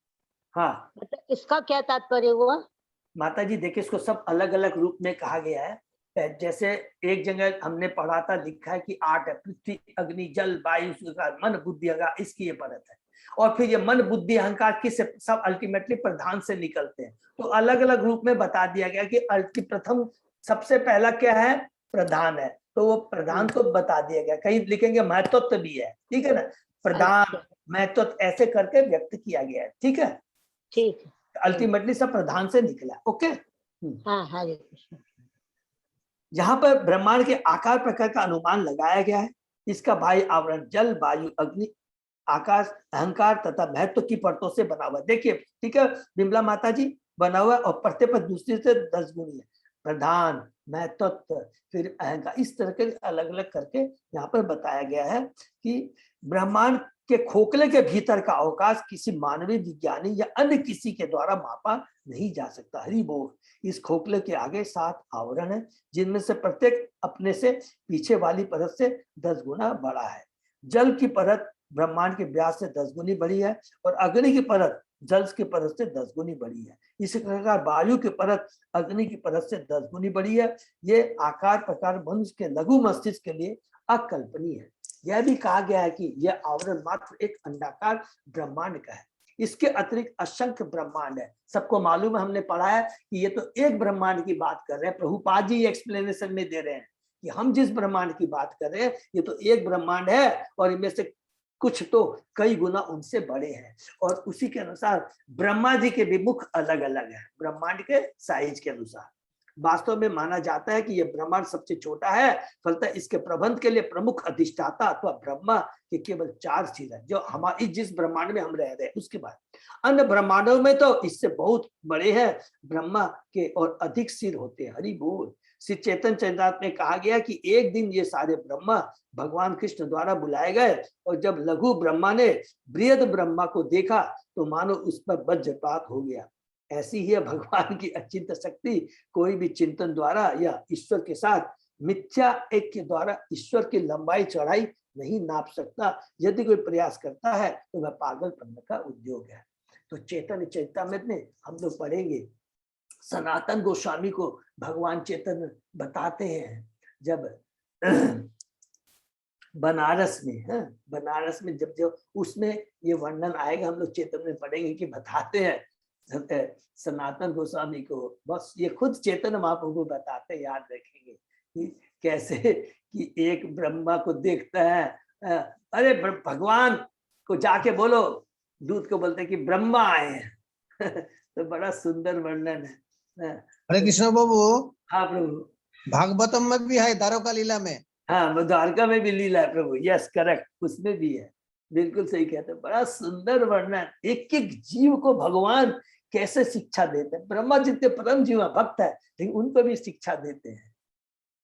हाँ, मतलब इसका क्या तात्पर्य हुआ? माता जी देखिए, इसको सब अलग अलग रूप में कहा गया है। जैसे एक जगह हमने पढ़ा था, लिखा है कि 8 है, पृथ्वी अग्नि जल वायु मन बुद्धि अहंकार, इसकी ये परत है। और फिर ये मन बुद्धि अहंकार किस सब अल्टीमेटली प्रधान से निकलते हैं। तो अलग अलग रूप में बता दिया गया कि प्रथम सबसे पहला क्या है? प्रधान है। तो वो प्रधान तो बता दिया गया, कहीं लिखेंगे महत्व भी है, ठीक है ना? प्रधान महत्व ऐसे करके व्यक्त किया गया है, ठीक है? ठीक है, अल्टीमेटली सब प्रधान से निकला। ओके, हाँ हरे कृष्ण। यहाँ पर ब्रह्मांड के आकार प्रकार का अनुमान लगाया गया है। इसका बाह्य आवरण जल वायु अग्नि आकाश अहंकार तथा महत्व की परतों से बना हुआ। देखिए ठीक है बिमला माता जी, बना हुआ और परते पर दूसरी से 10 गुनी है। प्रधान, महत्व, फिर अहंकार, इस तरह के अलग अलग करके यहाँ पर बताया गया है कि ब्रह्मांड के खोखले के भीतर का अवकाश किसी मानवीय विज्ञानी या अन्य किसी के द्वारा मापा नहीं जा सकता। हरि बोल। इस खोखले के आगे 7 आवरण है, जिनमें से प्रत्येक अपने से पीछे वाली परत से 10 गुना बड़ा है। जल की परत ब्रह्मांड के व्यास से 10 गुनी बड़ी है और अग्नि की परत जल की परत से 10 गुनी बड़ी है। इसी प्रकार वायु की परत अग्नि की परत से 10 गुनी बड़ी है। ये आकार प्रकार मनुष्य के लघु मस्तिष्क के लिए अकल्पनीय है। यह भी कहा गया है कि यह आवरण मात्र एक अंडाकार ब्रह्मांड का है। इसके अतिरिक्त असंख्य ब्रह्मांड है। सबको मालूम है, हमने पढ़ा है कि ये तो एक ब्रह्मांड की बात कर रहे हैं। प्रभुपाद जी एक्सप्लेनेशन में दे रहे हैं कि हम जिस ब्रह्मांड की बात कर रहे हैं ये तो एक ब्रह्मांड है और इनमें से कुछ तो कई गुना उनसे बड़े हैं। और उसी के अनुसार ब्रह्मा जी के भी मुख अलग अलग है ब्रह्मांड के साइज के अनुसार। वास्तव में माना जाता है कि यह ब्रह्मांड सबसे छोटा है, फलतः इसके प्रबंध के लिए प्रमुख अधिष्ठाता अथवा ब्रह्मा के केवल 4 सिर है, जो हमारी जिस ब्रह्मांड में हम रह रहे हैं। उसके बाद अन्य ब्रह्मांडों में तो इससे बहुत बड़े हैं, ब्रह्मा के और अधिक सिर होते हैं। हरि बोल। श्री चैतन्य चरितामृत में कहा गया कि एक दिन ये सारे ब्रह्मा भगवान कृष्ण द्वारा बुलाए गए और जब लघु ब्रह्मा ने बृहद ब्रह्मा को देखा तो मानो उस पर वज्रपात हो गया। ऐसी ही है भगवान की अचिंत शक्ति। कोई भी चिंतन द्वारा या ईश्वर के साथ मिथ्या एक के द्वारा ईश्वर की लंबाई चौड़ाई नहीं नाप सकता। यदि कोई प्रयास करता है तो वह पागलपन का उद्योग है। तो चैतन्य चरितामृत में हम लोग पढ़ेंगे सनातन गोस्वामी को भगवान चैतन्य बताते हैं, जब बनारस में जब उसमें ये वर्णन आएगा, हम लोग चैतन्य में पढ़ेंगे कि बताते हैं सनातन गोस्वामी को, बस ये खुद चैतन्य महाप्रभु बताते हैं, याद रखेंगे कि कैसे कि एक ब्रह्मा को देखता है, अरे भगवान को जाके बोलो, दूत को बोलते हैं कि ब्रह्मा आए हैं। तो बड़ा सुंदर वर्णन है। हरे कृष्ण बाबू, हाँ प्रभु, भागवतम में भी है, द्वारका लीला में। हाँ, वो द्वारका में भी लीला है प्रभु, यस करेक्ट, उसमें भी है, बिल्कुल सही कहते हैं। बड़ा सुंदर वर्णन, एक एक जीव को भगवान कैसे शिक्षा देते हैं। ब्रह्मा जितने परम जीव भक्त है, लेकिन उनको भी शिक्षा देते हैं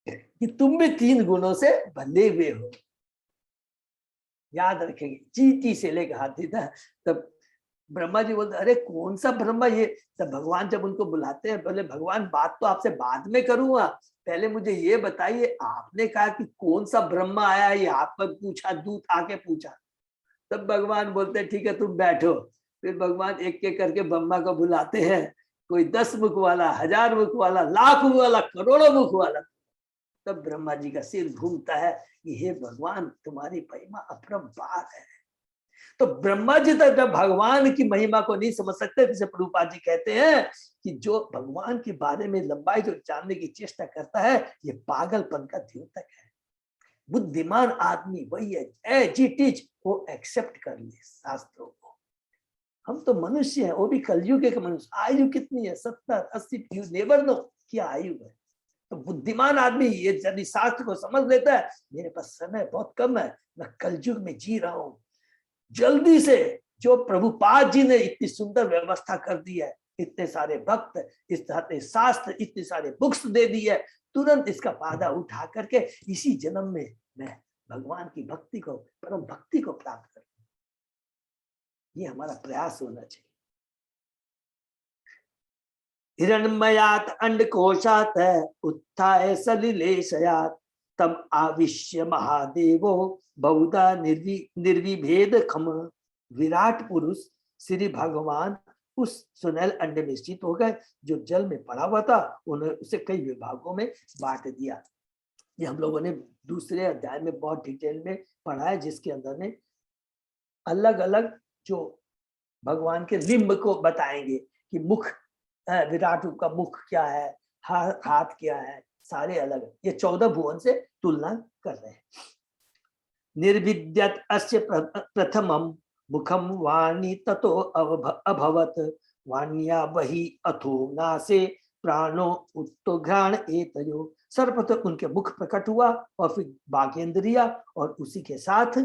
कि तुम भी 3 गुणों से बंधे हुए हो। याद रखेंगे, चींटी से लेकर हाथी था। तब ब्रह्मा जी बोलते, अरे कौन सा ब्रह्मा ये? तब भगवान जब उनको बुलाते हैं, बोले भगवान बात तो आपसे बाद में करूंगा, पहले मुझे ये बताइए, आपने कहा कि कौन सा ब्रह्मा आया, ये आप पर पूछा, दूत आके पूछा। तब भगवान बोलते हैं ठीक है तुम बैठो। फिर भगवान एक एक करके ब्रह्मा को बुलाते हैं, कोई 10 मुख वाला, 1000 मुख वाला, लाख मुख वाला, करोड़ों मुख वाला। तब ब्रह्मा जी का सिर घूमता है कि हे भगवान, तुम्हारी महिमा अपरंपार है। तो ब्रह्मा जी तक जब भगवान की महिमा को नहीं समझ सकते, जैसे प्रभुपाद जी कहते हैं कि जो भगवान के बारे में लंबाई जो जानने की चेष्टा करता है, ये पागलपन का द्योतक है। बुद्धिमान आदमी वही है, एज इट इज वो एक्सेप्ट कर ले शास्त्रों को। हम तो मनुष्य हैं, वो भी कलयुग के मनुष्य। आयु कितनी है? 70, 80, यू नेवर नो क्या आयु है। तो बुद्धिमान आदमी ये यदि शास्त्र को समझ लेता है, मेरे पास समय बहुत कम है, मैं कलयुग में जी रहा हूं, जल्दी से जो प्रभुपाद जी ने इतनी सुंदर व्यवस्था कर दी है, इतने सारे भक्त, इस तरह शास्त्र, इतने सारे बुक्स दे दी है, तुरंत इसका फायदा उठा करके इसी जन्म में मैं भगवान की भक्ति को, परम भक्ति को प्राप्त करूं। ये हमारा प्रयास होना चाहिए। हिरण्मयात अंडकोशात उत्थाय सलिलेशयात तम आविश्य महादेवो बहुधा निर्विभेद खम। विराट पुरुष श्री भगवान उस सुनहल अंडे में स्थित हो गए जो जल में पड़ा हुआ था, उन्होंने उसे कई विभागों में बांट दिया। ये हम लोगों ने दूसरे अध्याय में बहुत डिटेल में पढ़ा है, जिसके अंदर में अलग अलग जो भगवान के लिंब को बताएंगे कि मुख, विराट रूप का मुख क्या है, हाथ क्या है, सारे अलग। ये 14 भुवन से तुलना कर रहे हैं। निर्विद्यत अस्य प्रथमम मुखम वाणी ततो अभवत वाण्या वही अथो नासे प्राणो उत्तोघ्राण एतयो। सर्वप्रथम उनके मुख प्रकट हुआ और फिर बाघेंद्रिया, और उसी के साथ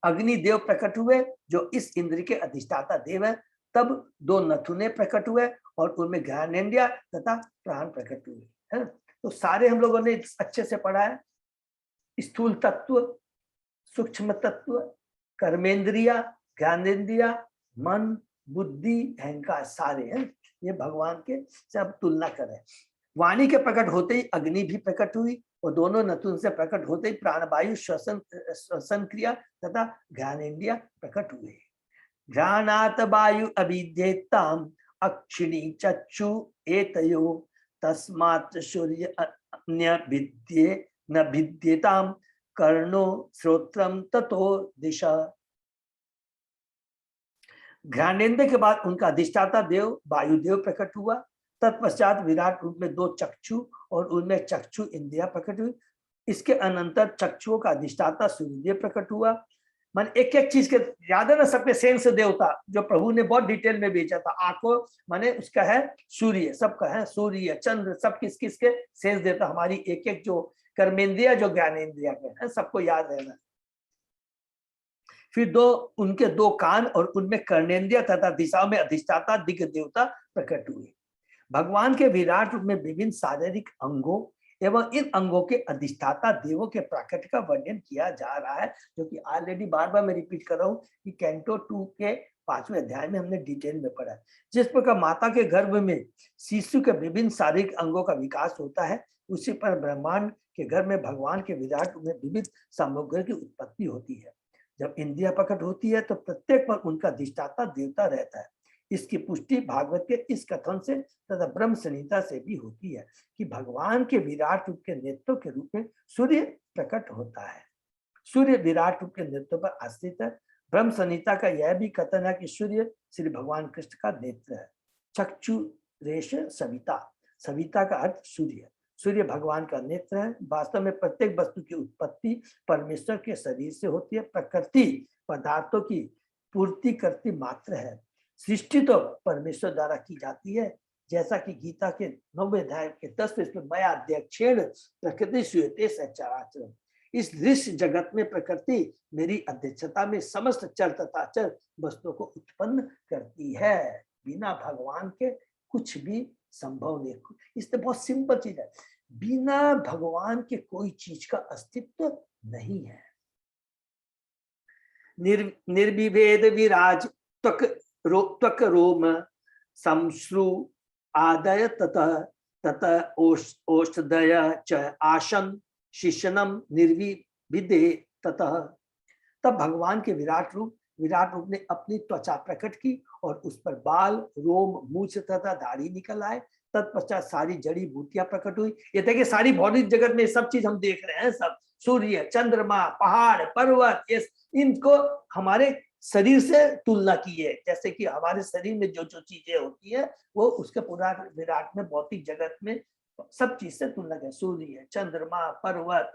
अग्निदेव प्रकट हुए जो इस इंद्र के अधिष्ठाता देव है। तब 2 नथुने प्रकट हुए और उनमें ज्ञानेन्द्रिय तथा प्राण प्रकट हुए है। तो सारे हम लोगों ने अच्छे से पढ़ा है। स्थूल तत्व, सूक्ष्म तत्व, कर्मेंद्रिया, ज्ञानेन्द्रिया, मन, बुद्धि, अहंकार, सारे हैं। ये भगवान के सब तुलना करें। वाणी के प्रकट होते ही अग्नि भी प्रकट हुई, और दोनों नथुन से प्रकट होते ही प्राणवायु, श्वसन क्रिया तथा ज्ञानेन्द्रिय प्रकट हुए। घ्राणात वायु अभिधेताम अक्षिणी चक्षु एतयो तस्मात् सूर्य अन्य विद्ये न भिद्येताम कर्णो श्रोत्रम ततो दिशा। घ्राणेन्द्र के बाद उनका अधिष्ठाता देव वायुदेव प्रकट हुआ। तत्पश्चात विराट रूप में 2 चक्षु और उनमें चक्षु इंद्रिया प्रकट हुई। इसके अनंतर चक्षुओं का अधिष्ठाता सूर्यदेव प्रकट हुआ। मन एक एक चीज के याद है ना, सबके सेंस देवता जो प्रभु ने बहुत डिटेल में बेचा था। आंखों माने उसका है सूर्य, सबका है सूर्य, चंद्र, सब किस किस के सेंस देता। हमारी एक एक जो कर्मेंद्रिया, जो ज्ञानेन्द्रिया के है, सबको याद रहना। फिर उनके 2 कान और उनमें कर्णेन्द्रिय तथा दिशाओं में अधिष्ठाता दिग्ग देवता प्रकट हुए। भगवान के विराट रूप में विभिन्न शारीरिक अंगों एवं इन अंगों के अधिष्ठाता देवों के प्राकट्य का वर्णन किया जा रहा है, जो कि ऑलरेडी बार बार मैं रिपीट कर रहा हूँ कि कैंटो 2 के 5वें अध्याय में हमने डिटेल में पढ़ा है। जिस प्रकार माता के गर्भ में शिशु के विभिन्न शारीरिक अंगों का विकास होता है, उसी पर ब्रह्मांड के गर्भ में भगवान के विराट रूप में विविध सामग्री की उत्पत्ति होती है। जब इंद्रिया प्रकट होती है तो प्रत्येक पर उनका अधिष्ठाता देवता रहता है। इसकी पुष्टि भागवत के इस कथन से तथा ब्रह्म संहिता से भी होती है कि भगवान के विराट रूप के नेतृत्व के रूप में सूर्य प्रकट होता है। सूर्य विराट रूप के नेतृत्व पर आश्रित है। ब्रह्म संहिता का यह भी कथन है कि सूर्य श्री भगवान कृष्ण का नेत्र है। चक्षु रेश सविता, सविता का अर्थ सूर्य, सूर्य भगवान का नेत्र है। वास्तव में प्रत्येक वस्तु की उत्पत्ति परमेश्वर के शरीर से होती है। प्रकृति पदार्थों की पूर्ति करती मात्र है। सृष्टि तो परमेश्वर द्वारा की जाती है, जैसा कि गीता के 9वें अध्याय के 10 में मया अध्यक्षेण प्रकृति श्रूयते सचराचरम्। इस दृश्य जगत में प्रकृति मेरी अध्यक्षता में समस्त चर तथा अचर वस्तुओं को उत्पन्न करती है। बिना भगवान के कुछ भी संभव नहीं। इससे बहुत सिंपल चीज है, बिना भगवान के कोई चीज का अस्तित्व नहीं है। निर्विभेद विराज त्वक रोम संश्रु आदय ततः औषधय च आसन शिशनम निर्विभिदे ततः। तब भगवान के विराट रूप ने अपनी त्वचा प्रकट की और उस पर बाल, रोम, मूछ तथा दाढ़ी निकल आए। तत्पश्चात सारी जड़ी बूटियां प्रकट हुई। ये देखिए सारी भौतिक जगत में सब चीज हम देख रहे हैं, सब सूर्य, चंद्रमा, पहाड़, पर्वत, ये इनको हमारे शरीर से तुलना की है। जैसे कि हमारे शरीर में जो जो चीजें होती है वो उसके पूरा विराट में भौतिक जगत में सब चीज से तुलना है। सूर्य, चंद्रमा, पर्वत,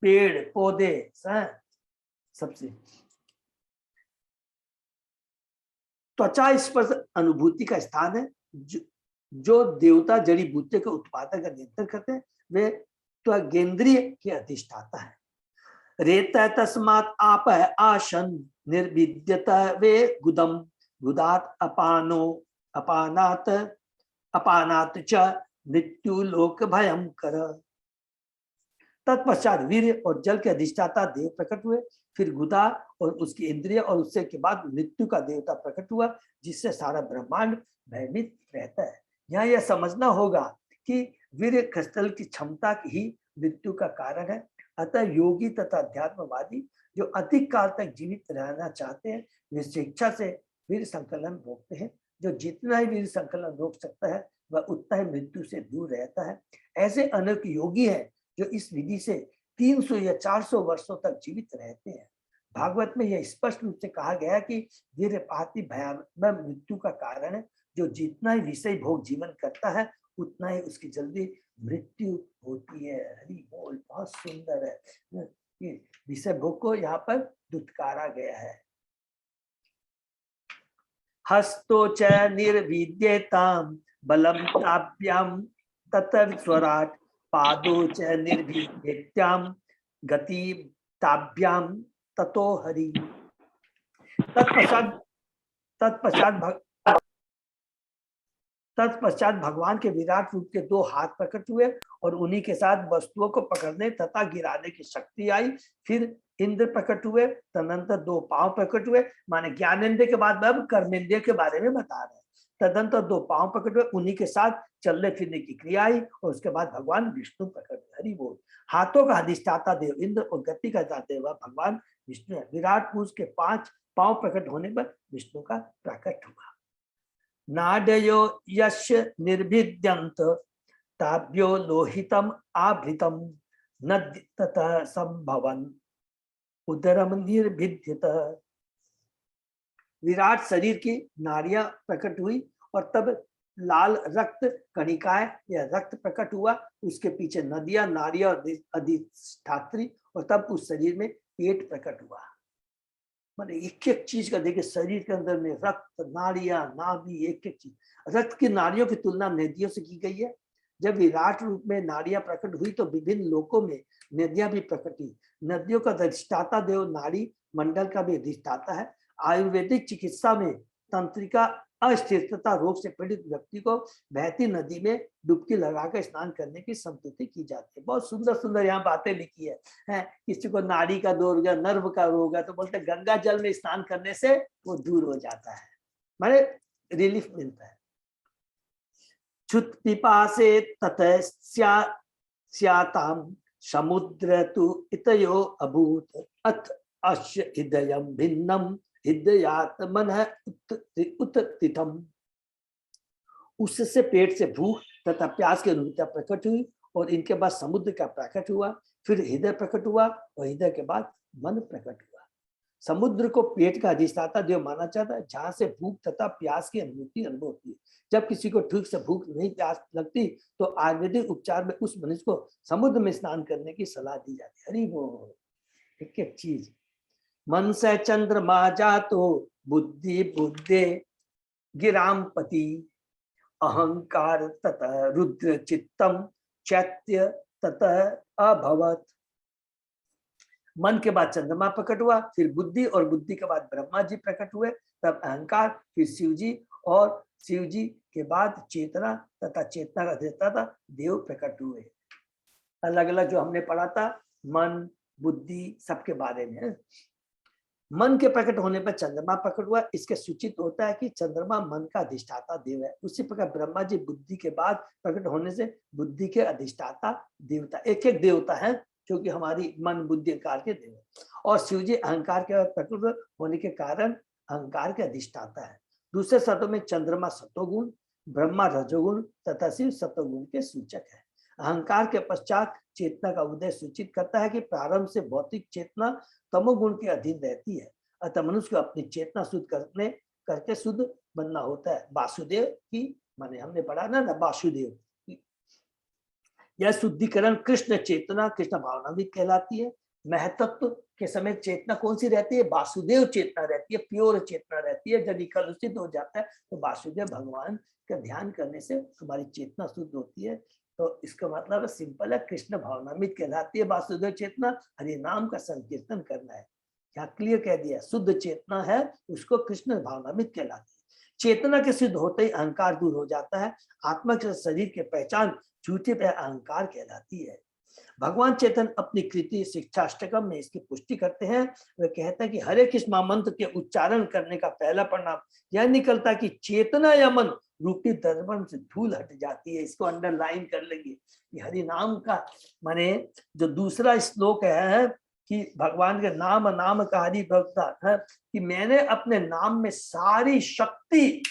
पेड़ पौधे, सबसे त्वचा स्पर्श अनुभूति का स्थान है। जो देवता जड़ी बूटी के उत्पादन का नियंत्रण करते हैं वे त्वगेंद्रिय के अधिष्ठाता है। रेत तस्मात् आप आसन निर्विद्यत वे गुदम गुदात अपानो अपानात अपानात च मृत्यु लोक भयं कर। तत्पश्चात वीर्य और जल के अधिष्ठाता देव प्रकट हुए। फिर गुदा और उसकी इंद्रिय और उससे के बाद मृत्यु का देवता प्रकट हुआ, जिससे सारा ब्रह्मांड भयभीत रहता है। यहाँ यह समझना होगा कि वीर्य क्रिस्टल की क्षमता ही मृत्यु का कारण है। अतः योगी तथा अध्यात्मवादी जो अधिक काल तक जीवित रहना चाहते हैं वे स्वेच्छा से वीर संकलन रोकते हैं। जो जितना ही वीर संकलन रोक सकता है वह उतना ही मृत्यु से दूर रहता है। ऐसे अनेक योगी हैं जो इस विधि से 300 या 400 वर्षों तक जीवित रहते हैं। भागवत में यह स्पष्ट रूप से कहा गया है कि वीर्यपाती भयावह मृत्यु का कारण है। जो जितना ही विषय भोग जीवन करता है उतना ही उसकी जल्दी मृत्यु होती है। हरि बोल, बहुत सुंदर है। विषय भोग को यहाँ पर दुत्कारा गया है। हस्तो च निर्विद्येताम बलम ताभ्याम ततः स्वराट पादो च निर्विद्येत्याम गति ताभ्याम ततो हरि। तत्पश्चात भगवान के विराट रूप के 2 हाथ प्रकट हुए और उन्हीं के साथ वस्तुओं को पकड़ने तथा गिराने की शक्ति आई। फिर इंद्र प्रकट हुए, तदनंतर 2 पांव प्रकट हुए। माने ज्ञानेंद्रिय के बाद अब कर्मेंद्रिय के बारे में बता रहे हैं। तदनंतर 2 पांव प्रकट हुए, उन्हीं के साथ चलने फिरने की क्रिया आई और उसके बाद भगवान विष्णु प्रकट हुए। हरि बोल। हाथों का अधिष्ठाता देव इंद्र और गति का दाता देव भगवान विष्णु है। विराट पुरुष के 5 पांव प्रकट होने पर विष्णु का प्रकट हुआ। नाडयो यश निर्भिद्यंत ताभ्यो लोहितम आवृतम नद्य ततः संभवन उदरम निर्भिद्यत। विराट शरीर की नाड़ियां प्रकट हुई और तब लाल रक्त कणिकाएं या रक्त प्रकट हुआ। उसके पीछे नदियां, नाड़ियां और अधिष्ठात्री, और तब उस शरीर में पेट प्रकट हुआ। माने एक एक चीज का देखिए, शरीर के अंदर में रक्त, नाड़ियां, नाभि, एक एक चीज। रक्त की नाड़ियों की तुलना नदियों से की गई है। जब विराट रूप में नाड़ियां प्रकट हुई तो विभिन्न लोकों में नदियां भी प्रकट हुई। नदियों का अधिष्ठाता देव नाड़ी मंडल का भी अधिष्ठाता है। आयुर्वेदिक चिकित्सा में तंत्रिका अस्थिरता रोग से पीड़ित व्यक्ति को बहती नदी में डुबकी लगाकर स्नान करने की संतुष्टि की जाती है। बहुत सुंदर सुंदर यहाँ बातें लिखी है। किसी को नाड़ी का रोग या नर्व का रोग है तो बोलते गंगा जल में स्नान करने से वो दूर हो जाता है, माने रिलीफ मिलता है। क्षुत पिपासे ततः स्याताम समुद्र तु इतयो अभूत अथ अस्य हृदयम भिन्नम हृदयात मन है उत्थितम, उससे पेट से भूख तथा प्यास की अनुभूति प्रकट हुई और इनके बाद समुद्र का प्रकट हुआ, फिर हृदय प्रकट हुआ और हृदय के बाद मन प्रकट हुआ। समुद्र को पेट का अधिष्ठाता देव माना जाता है, जहां से भूख तथा प्यास की अनुभूति अनुभव होती है। जब किसी को ठीक से भूख नहीं प्यास लगती तो आयुर्वेदिक उपचार में उस मनुष्य को समुद्र में स्नान करने की सलाह दी जाती है। हरि बोल। एक एक चीज, मन से चंद्रमा जातो बुद्धि बुद्धे गिरामपति, अहंकार ततः रुद्र चित्तम चैत्य ततः अभवत। मन के बाद चंद्रमा प्रकट हुआ, फिर बुद्धि और बुद्धि के बाद ब्रह्मा जी प्रकट हुए, तब अहंकार, फिर शिव जी और शिव जी के बाद चेतना तथा चेतना का अधिष्ठाता देव प्रकट हुए। अलग अलग जो हमने पढ़ा था मन बुद्धि सबके बारे में। मन के प्रकट होने पर चंद्रमा प्रकट हुआ, इसके सूचित होता है कि चंद्रमा मन का अधिष्ठाता देव है। उसी प्रकार ब्रह्मा जी बुद्धि के बाद प्रकट होने से बुद्धि के अधिष्ठाता देवता, एक एक देवता है जो कि हमारी मन बुद्धि अहंकार के देव है। और शिव जी अहंकार के प्रकट होने के कारण अहंकार के अधिष्ठाता है। दूसरे शब्दों में चंद्रमा सत्वगुण, ब्रह्मा रजोगुण तथा शिव सत्वगुण के सूचक है। अहंकार के पश्चात चेतना का उदय सूचित करता है कि प्रारंभ से भौतिक चेतना तमोगुण के अधीन रहती है, अतः मनुष्य को अपनी चेतना शुद्ध करके शुद्ध बनना होता है। वासुदेव की माने हमने पढ़ा ना वासुदेव, यह शुद्धिकरण कृष्ण चेतना कृष्ण भावनामृत कहलाती है। महतत्व के समय चेतना कौन सी रहती है? वासुदेव चेतना रहती है, प्योर चेतना रहती है। जब कलुषित हो जाता है तो वासुदेव भगवान का ध्यान करने से हमारी चेतना शुद्ध होती है। तो इसका मतलब सिंपल है, कृष्ण भावनामृत कहलाती है वासुदेव चेतना। हरि नाम का संकीर्तन करना है, क्या क्लियर कह दिया। शुद्ध चेतना है उसको कृष्ण भावनामृत कहलाती है। चेतना के सिद्ध होते ही अहंकार दूर हो जाता है। आत्मा के शरीर के पहचान झूठे पे अहंकार कहलाती है। भगवान चेतन अपनी कृति शिक्षा अष्टकम में इसकी पुष्टि करते हैं। वे कहते हैं कि हरे कृष्ण महामंत्र के उच्चारण करने का पहला परिणाम यह निकलता कि चेतना या मन रूपी दर्पण से धूल हट जाती है। इसको अंडरलाइन कर लेंगे कि हरि नाम का माने जो दूसरा श्लोक है कि भगवान के नाम नाम का हरि भक्ता है कि मैंने अपने नाम में सारी शक्ति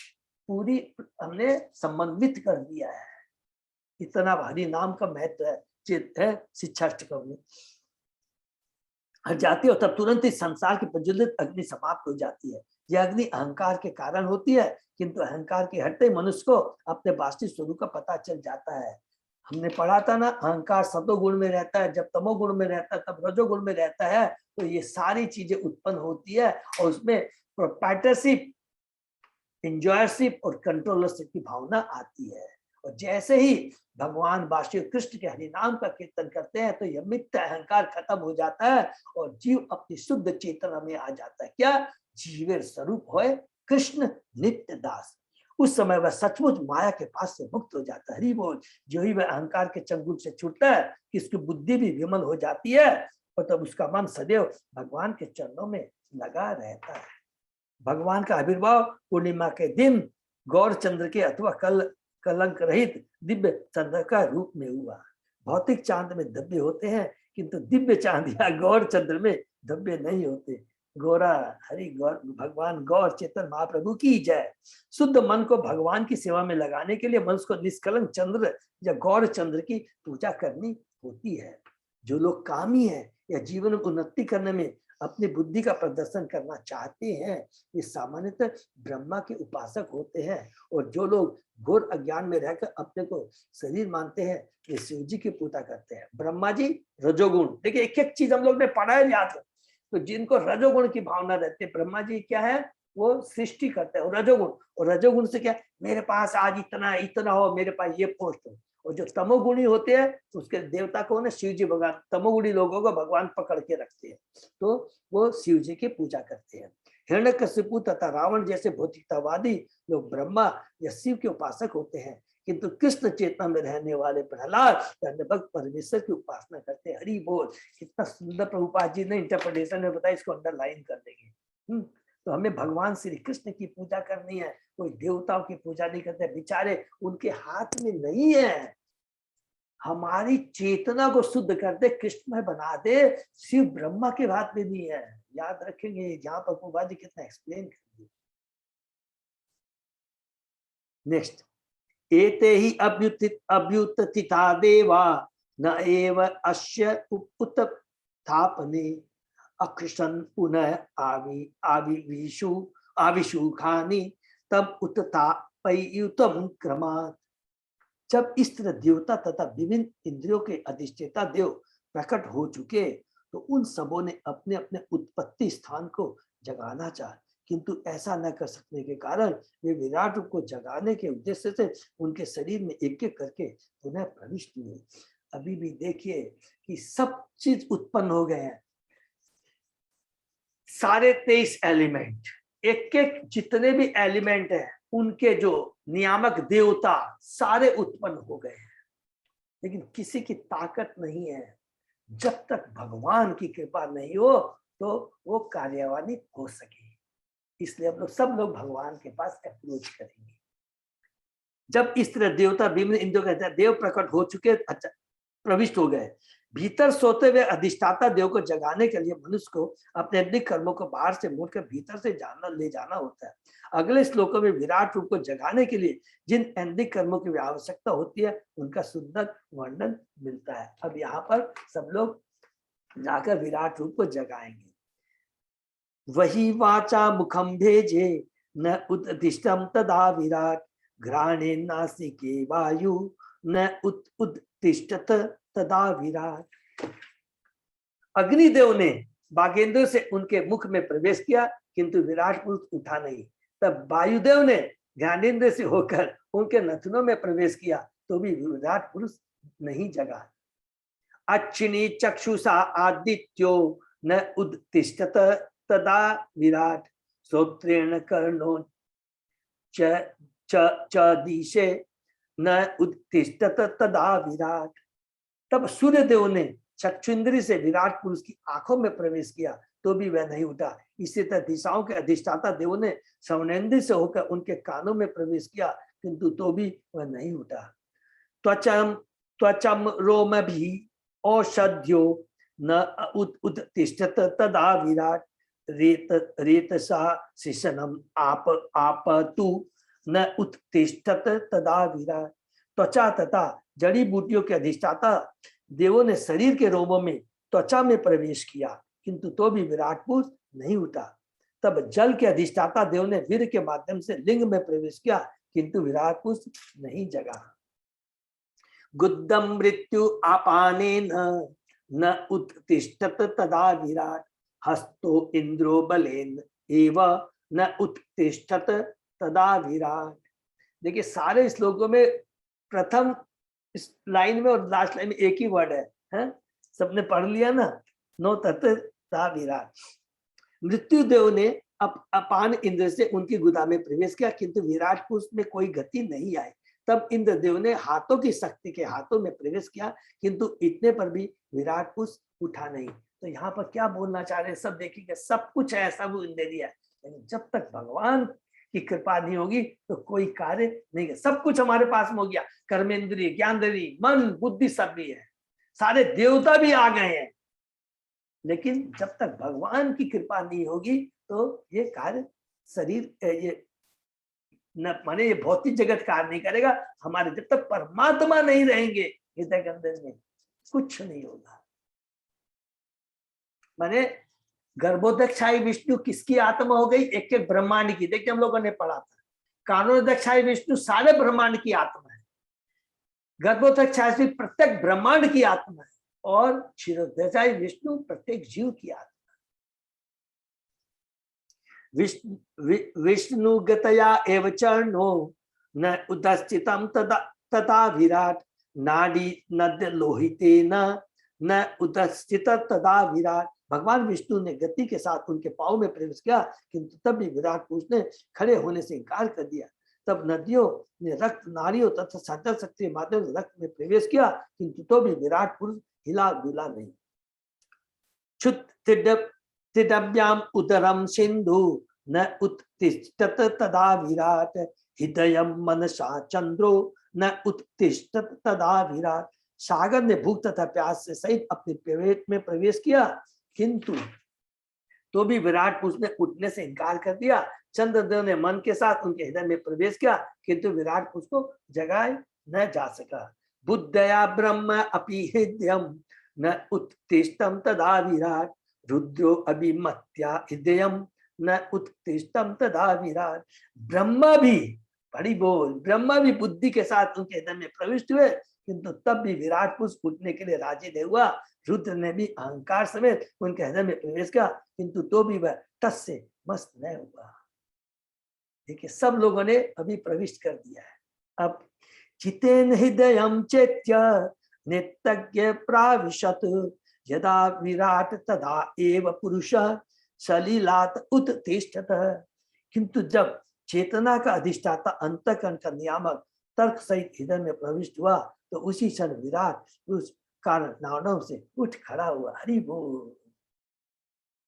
पूरी हमने समन्वित कर दिया है। इतना हरि नाम का महत्व है। है शिक्षाष्टकम में हट जाती है और तब तुरंत ही संसार की प्रज्वलित अग्नि समाप्त हो जाती है। यह अग्नि अहंकार के कारण होती है, किंतु अहंकार के हटते मनुष्य को अपने वास्तविक स्वरूप का पता चल जाता है। हमने पढ़ा था ना, अहंकार सतोगुण में रहता है, जब तमोगुण में रहता है तब रजोगुण में रहता है। तो ये सारी चीजें उत्पन्न होती है और उसमें प्रोप्राइटरशिप, एंजॉयरशिप और कंट्रोलरशिप की भावना आती है। और जैसे ही भगवान वासुदेव कृष्ण के हरि नाम का कीर्तन करते हैं तो यह मिथ्य अहंकार खत्म हो जाता है और जीव अपनी शुद्ध चेतना में आ जाता है। क्या? जीवेर स्वरूप होए कृष्ण नित्य दास। उस समय वह सचमुच माया के पास से मुक्त हो जाता है। हरि बोल। जो ही वह अहंकार के चंगुल से छूटता है कि उसकी बुद्धि भी विमल हो जाती है और तब उसका मन सदैव भगवान के चरणों में लगा रहता है। भगवान का आविर्भाव पूर्णिमा के दिन गौर चंद्र के अथवा कलंक रहित दिव्य चंद्र का रूप में हुआ। भौतिक चांद में धब्बे होते हैं किंतु दिव्य चांद या गौर चंद्र में धब्बे नहीं होते। गौरा हरि गौर भगवान गौर चेतन महाप्रभु की जय। शुद्ध मन को भगवान की सेवा में लगाने के लिए मनुष्य को निष्कलंक चंद्र या गौर चंद्र की पूजा करनी होती है। जो लोग कामी है या जीवन में उन्नति करने में अपनी बुद्धि का प्रदर्शन करना चाहते हैं ये सामान्यतः ब्रह्मा के उपासक होते हैं। और जो लोग घोर अज्ञान में रहकर अपने को शरीर मानते हैं ये शिव जी की पूजा करते हैं। ब्रह्मा जी रजोगुण, देखिए एक एक चीज हम लोग ने पढ़ा है याद। तो जिनको रजोगुण की भावना रहती है, ब्रह्मा जी क्या है वो सृष्टि करते हैं रजोगुण। और रजोगुण से क्या, मेरे पास आज इतना इतना हो, मेरे पास ये पोस्ट हो। और जो तमोगुणी होते हैं उसके देवता कौन है? शिव जी भगवान। तमोगुणी लोगों को भगवान पकड़ के रखते हैं तो वो शिव जी की पूजा करते हैं। हिरण्यकशिपु तथा रावण जैसे भौतिकतावादी लोग ब्रह्मा या शिव के उपासक होते हैं, किंतु कृष्ण चेतना में रहने वाले प्रहलाद भक्त परमेश्वर की उपासना करते हैं। हरि बोल। कितना सुंदर प्रभुपाद जी ने इंटरप्रिटेशन में बताया, इसको अंडरलाइन कर देंगे। तो हमें भगवान श्री कृष्ण की पूजा करनी है, कोई देवताओं की पूजा नहीं करते। बेचारे उनके हाथ में नहीं है। हमारी चेतना को शुद्ध कर दे, कृष्णमय बना दे, शिव ब्रह्मा के हाथ में नहीं है। याद रखेंगे जहां पर प्रभुपाद जी कितना एक्सप्लेन कर दिया। नेक्स्ट, एते ही अभ्युत्थिता देवा न एव अस्य उत्थापने अकृष्ण पुनः आविशुखानि तब उत्थापयुतम क्रमात्। जब इस तरह देवता तथा विभिन्न इंद्रियों के अधिष्ठाता देव प्रकट हो चुके तो उन सबों ने अपने अपने उत्पत्ति स्थान को जगाना चाहा, किंतु ऐसा न कर सकने के कारण वे विराट रूप को जगाने के उद्देश्य से उनके शरीर में एक एक करके पुनः प्रविष्ट हुए। अभी भी देखिए कि सब चीज उत्पन्न हो गए हैं, सारे 23 एलिमेंट, एक एक जितने भी एलिमेंट हैं उनके जो नियामक देवता सारे उत्पन्न हो गए हैं, लेकिन किसी की ताकत नहीं है। जब तक भगवान की कृपा नहीं हो तो वो कार्यवाही हो सके। इसलिए हम लोग सब लोग भगवान के पास अप्रोच करेंगे। जब इस तरह देवता विभिन्न इंद्रियों के देव प्रकट हो चुके, अच्छा प्रविष्ट हो गए, भीतर सोते हुए अधिष्ठाता देव को जगाने के लिए मनुष्य को अपने अपने कर्मों को बाहर से मोड़कर भीतर से ले जाना होता है। अगले श्लोकों में विराट रूप को जगाने के लिए जिन ऐंदिक कर्मों की आवश्यकता होती है उनका सुंदर वर्णन मिलता है। अब यहाँ पर सब लोग जाकर विराट रूप को जगाएंगे। वही वाचा मुखम भेजे न उदिष्टम तदा विराट घ्राणे नासिके वायु न उत्तिष्ठत तदा विराट। अग्निदेव ने बागेंद्र से उनके मुख में प्रवेश किया, किंतु विराट पुरुष उठा नहीं। तब वायुदेव ने ज्ञानेन्द्र से होकर उनके नथनों में प्रवेश किया, तो भी विराट पुरुष नहीं जगा। अच्छिनी चक्षुषा आदित्यो न उत्तिष्ठत तदा विराट श्रोत्रेण कर्णो च दिशे न उत्तिष्ठत तदा विराट। तब सूर्यदेव ने चक्षुंद्री से विराट पुरुष की आंखों में प्रवेश किया, तो भी वह नहीं उठा। इसी तरह दिशाओं के अधिष्ठाता देव ने श्रवणेन्द्रिय से होकर उनके कानों में प्रवेश किया, किंतु तो भी वह नहीं उठा। त्वचम रोम भी औषध्यो न उत्तिष्ठत तदा विराट रेतसा शिशनम आपतु न उत्तिष्ठत तदा विराट। त्वचा तथा जड़ी बूटियों के अधिष्ठाता देवों ने शरीर के रोमों में त्वचा में प्रवेश किया, किंतु तो भी विराट पुरुष नहीं उठा। तब जल के अधिष्ठाता देव ने वीर के माध्यम से लिंग में प्रवेश किया, किंतु विराट पुरुष नहीं जगा। गुद्दम मृत्यु आपाने न उत्तिष्ठत तदा विराट हस्तो इंद्रो बलेन एव न उत्तिष्ठत तदा विराट। देखिए सारे श्लोकों में प्रथम इस लाइन में और लास्ट लाइन में एक ही वर्ड है? सबने पढ़ लिया ना, नो तथा विराट। मृत्यु देव ने अपान इंद्र से उनकी गुदा में प्रवेश किया, किंतु विराट पुरुष में कोई गति नहीं आई। तब इंद्रदेव ने हाथों की शक्ति के हाथों में प्रवेश किया, किंतु इतने पर भी विराट पुरुष उठा नहीं। तो यहाँ पर क्या बोलना चाह रहे हैं सब देखिए, सब कुछ है, सब इंद्रिय है, लेकिन जब तक भगवान की कृपा नहीं होगी तो कोई कार्य नहीं है। सब कुछ हमारे पास में हो गया, कर्मेंद्रिय, ज्ञानेंद्रिय, मन, बुद्धि सब भी है, सारे देवता भी आ गए हैं, लेकिन जब तक भगवान की कृपा नहीं होगी तो ये कार्य शरीर ये न माने ये भौतिक जगत कार्य नहीं करेगा। हमारे जब तक परमात्मा नहीं रहेंगे हृदय के अंदर में कुछ नहीं होगा। माने गर्भोदक्षाई विष्णु किसकी आत्मा हो गई? एक एक ब्रह्मांड की। देखिए हम लोगों ने पढ़ा था, कानोदक्षाई विष्णु सारे ब्रह्मांड की आत्मा है, गर्भोदक्षाई प्रत्येक ब्रह्मांड की आत्मा है, और क्षीरोदक्षाई विष्णु प्रत्येक जीव की आत्मा। विष्णुगतया एव चरणो न उदस्थितम तथा विराट नाड़ी नद्य लोहितेन न उदस्थित तथा विराट। भगवान विष्णु ने गति के साथ उनके पांव में प्रवेश किया, किंतु तब भी विराट पुरुष ने खड़े होने से इनकार कर दिया। तब नदियों ने रक्त नारियों तथा संचल शक्ति के माध्यम से रक्त में प्रवेश किया, किंतु तो भी विराट पुरुष हिला डुला नहीं। तिडभ्याम उदरम सिंधु न उत्तिष्ठत तदा विराट हृदयम मनसा चंद्रो न उत्तिष्ठत तदा विराट। सागर ने भूख तथा प्यास से सहित अपने पेट में प्रवेश किया, किंतु तो भी विराट पुरुष ने उठने से इनकार कर दिया। चंद्रदेव ने मन के साथ उनके हृदय में प्रवेश किया, किंतु विराट पुरुष को जगाए न जा सका। बुद्धया ब्रह्म अपि हृदयम न उत्तिष्ठम तदा विराट, रुद्रो अभिमत्या हृदयम न उत्तिष्ठम तदा विराट। ब्रह्मा भी, बड़ी बोल, ब्रह्मा भी बुद्धि के साथ उनके हृदय में प्रविष्ट हुए, किंतु तब भी विराट पुरुष उठने के लिए राजी नहीं हुआ। रुद्र ने भी अहंकार समेत उनके हृदय में प्रवेश किया, किंतु तो भी वह टस से मस्त न हुआ। देखिए, सब लोगों ने अभी प्रविष्ट कर दिया है। अब चितेन हृदयम चैत्य नित्यज्ञ प्राविशत, यदा विराट तदा एव पुरुष सलीलात उत्तिष्ठत। किंतु जब चेतना का अधिष्ठाता अंतःकरण का नियामक तर्क सहित हृदय में प्रविष्ट हुआ, तो उसी क्षण विराट उस कारण नाव से उठ खड़ा हुआ। हरि बोल।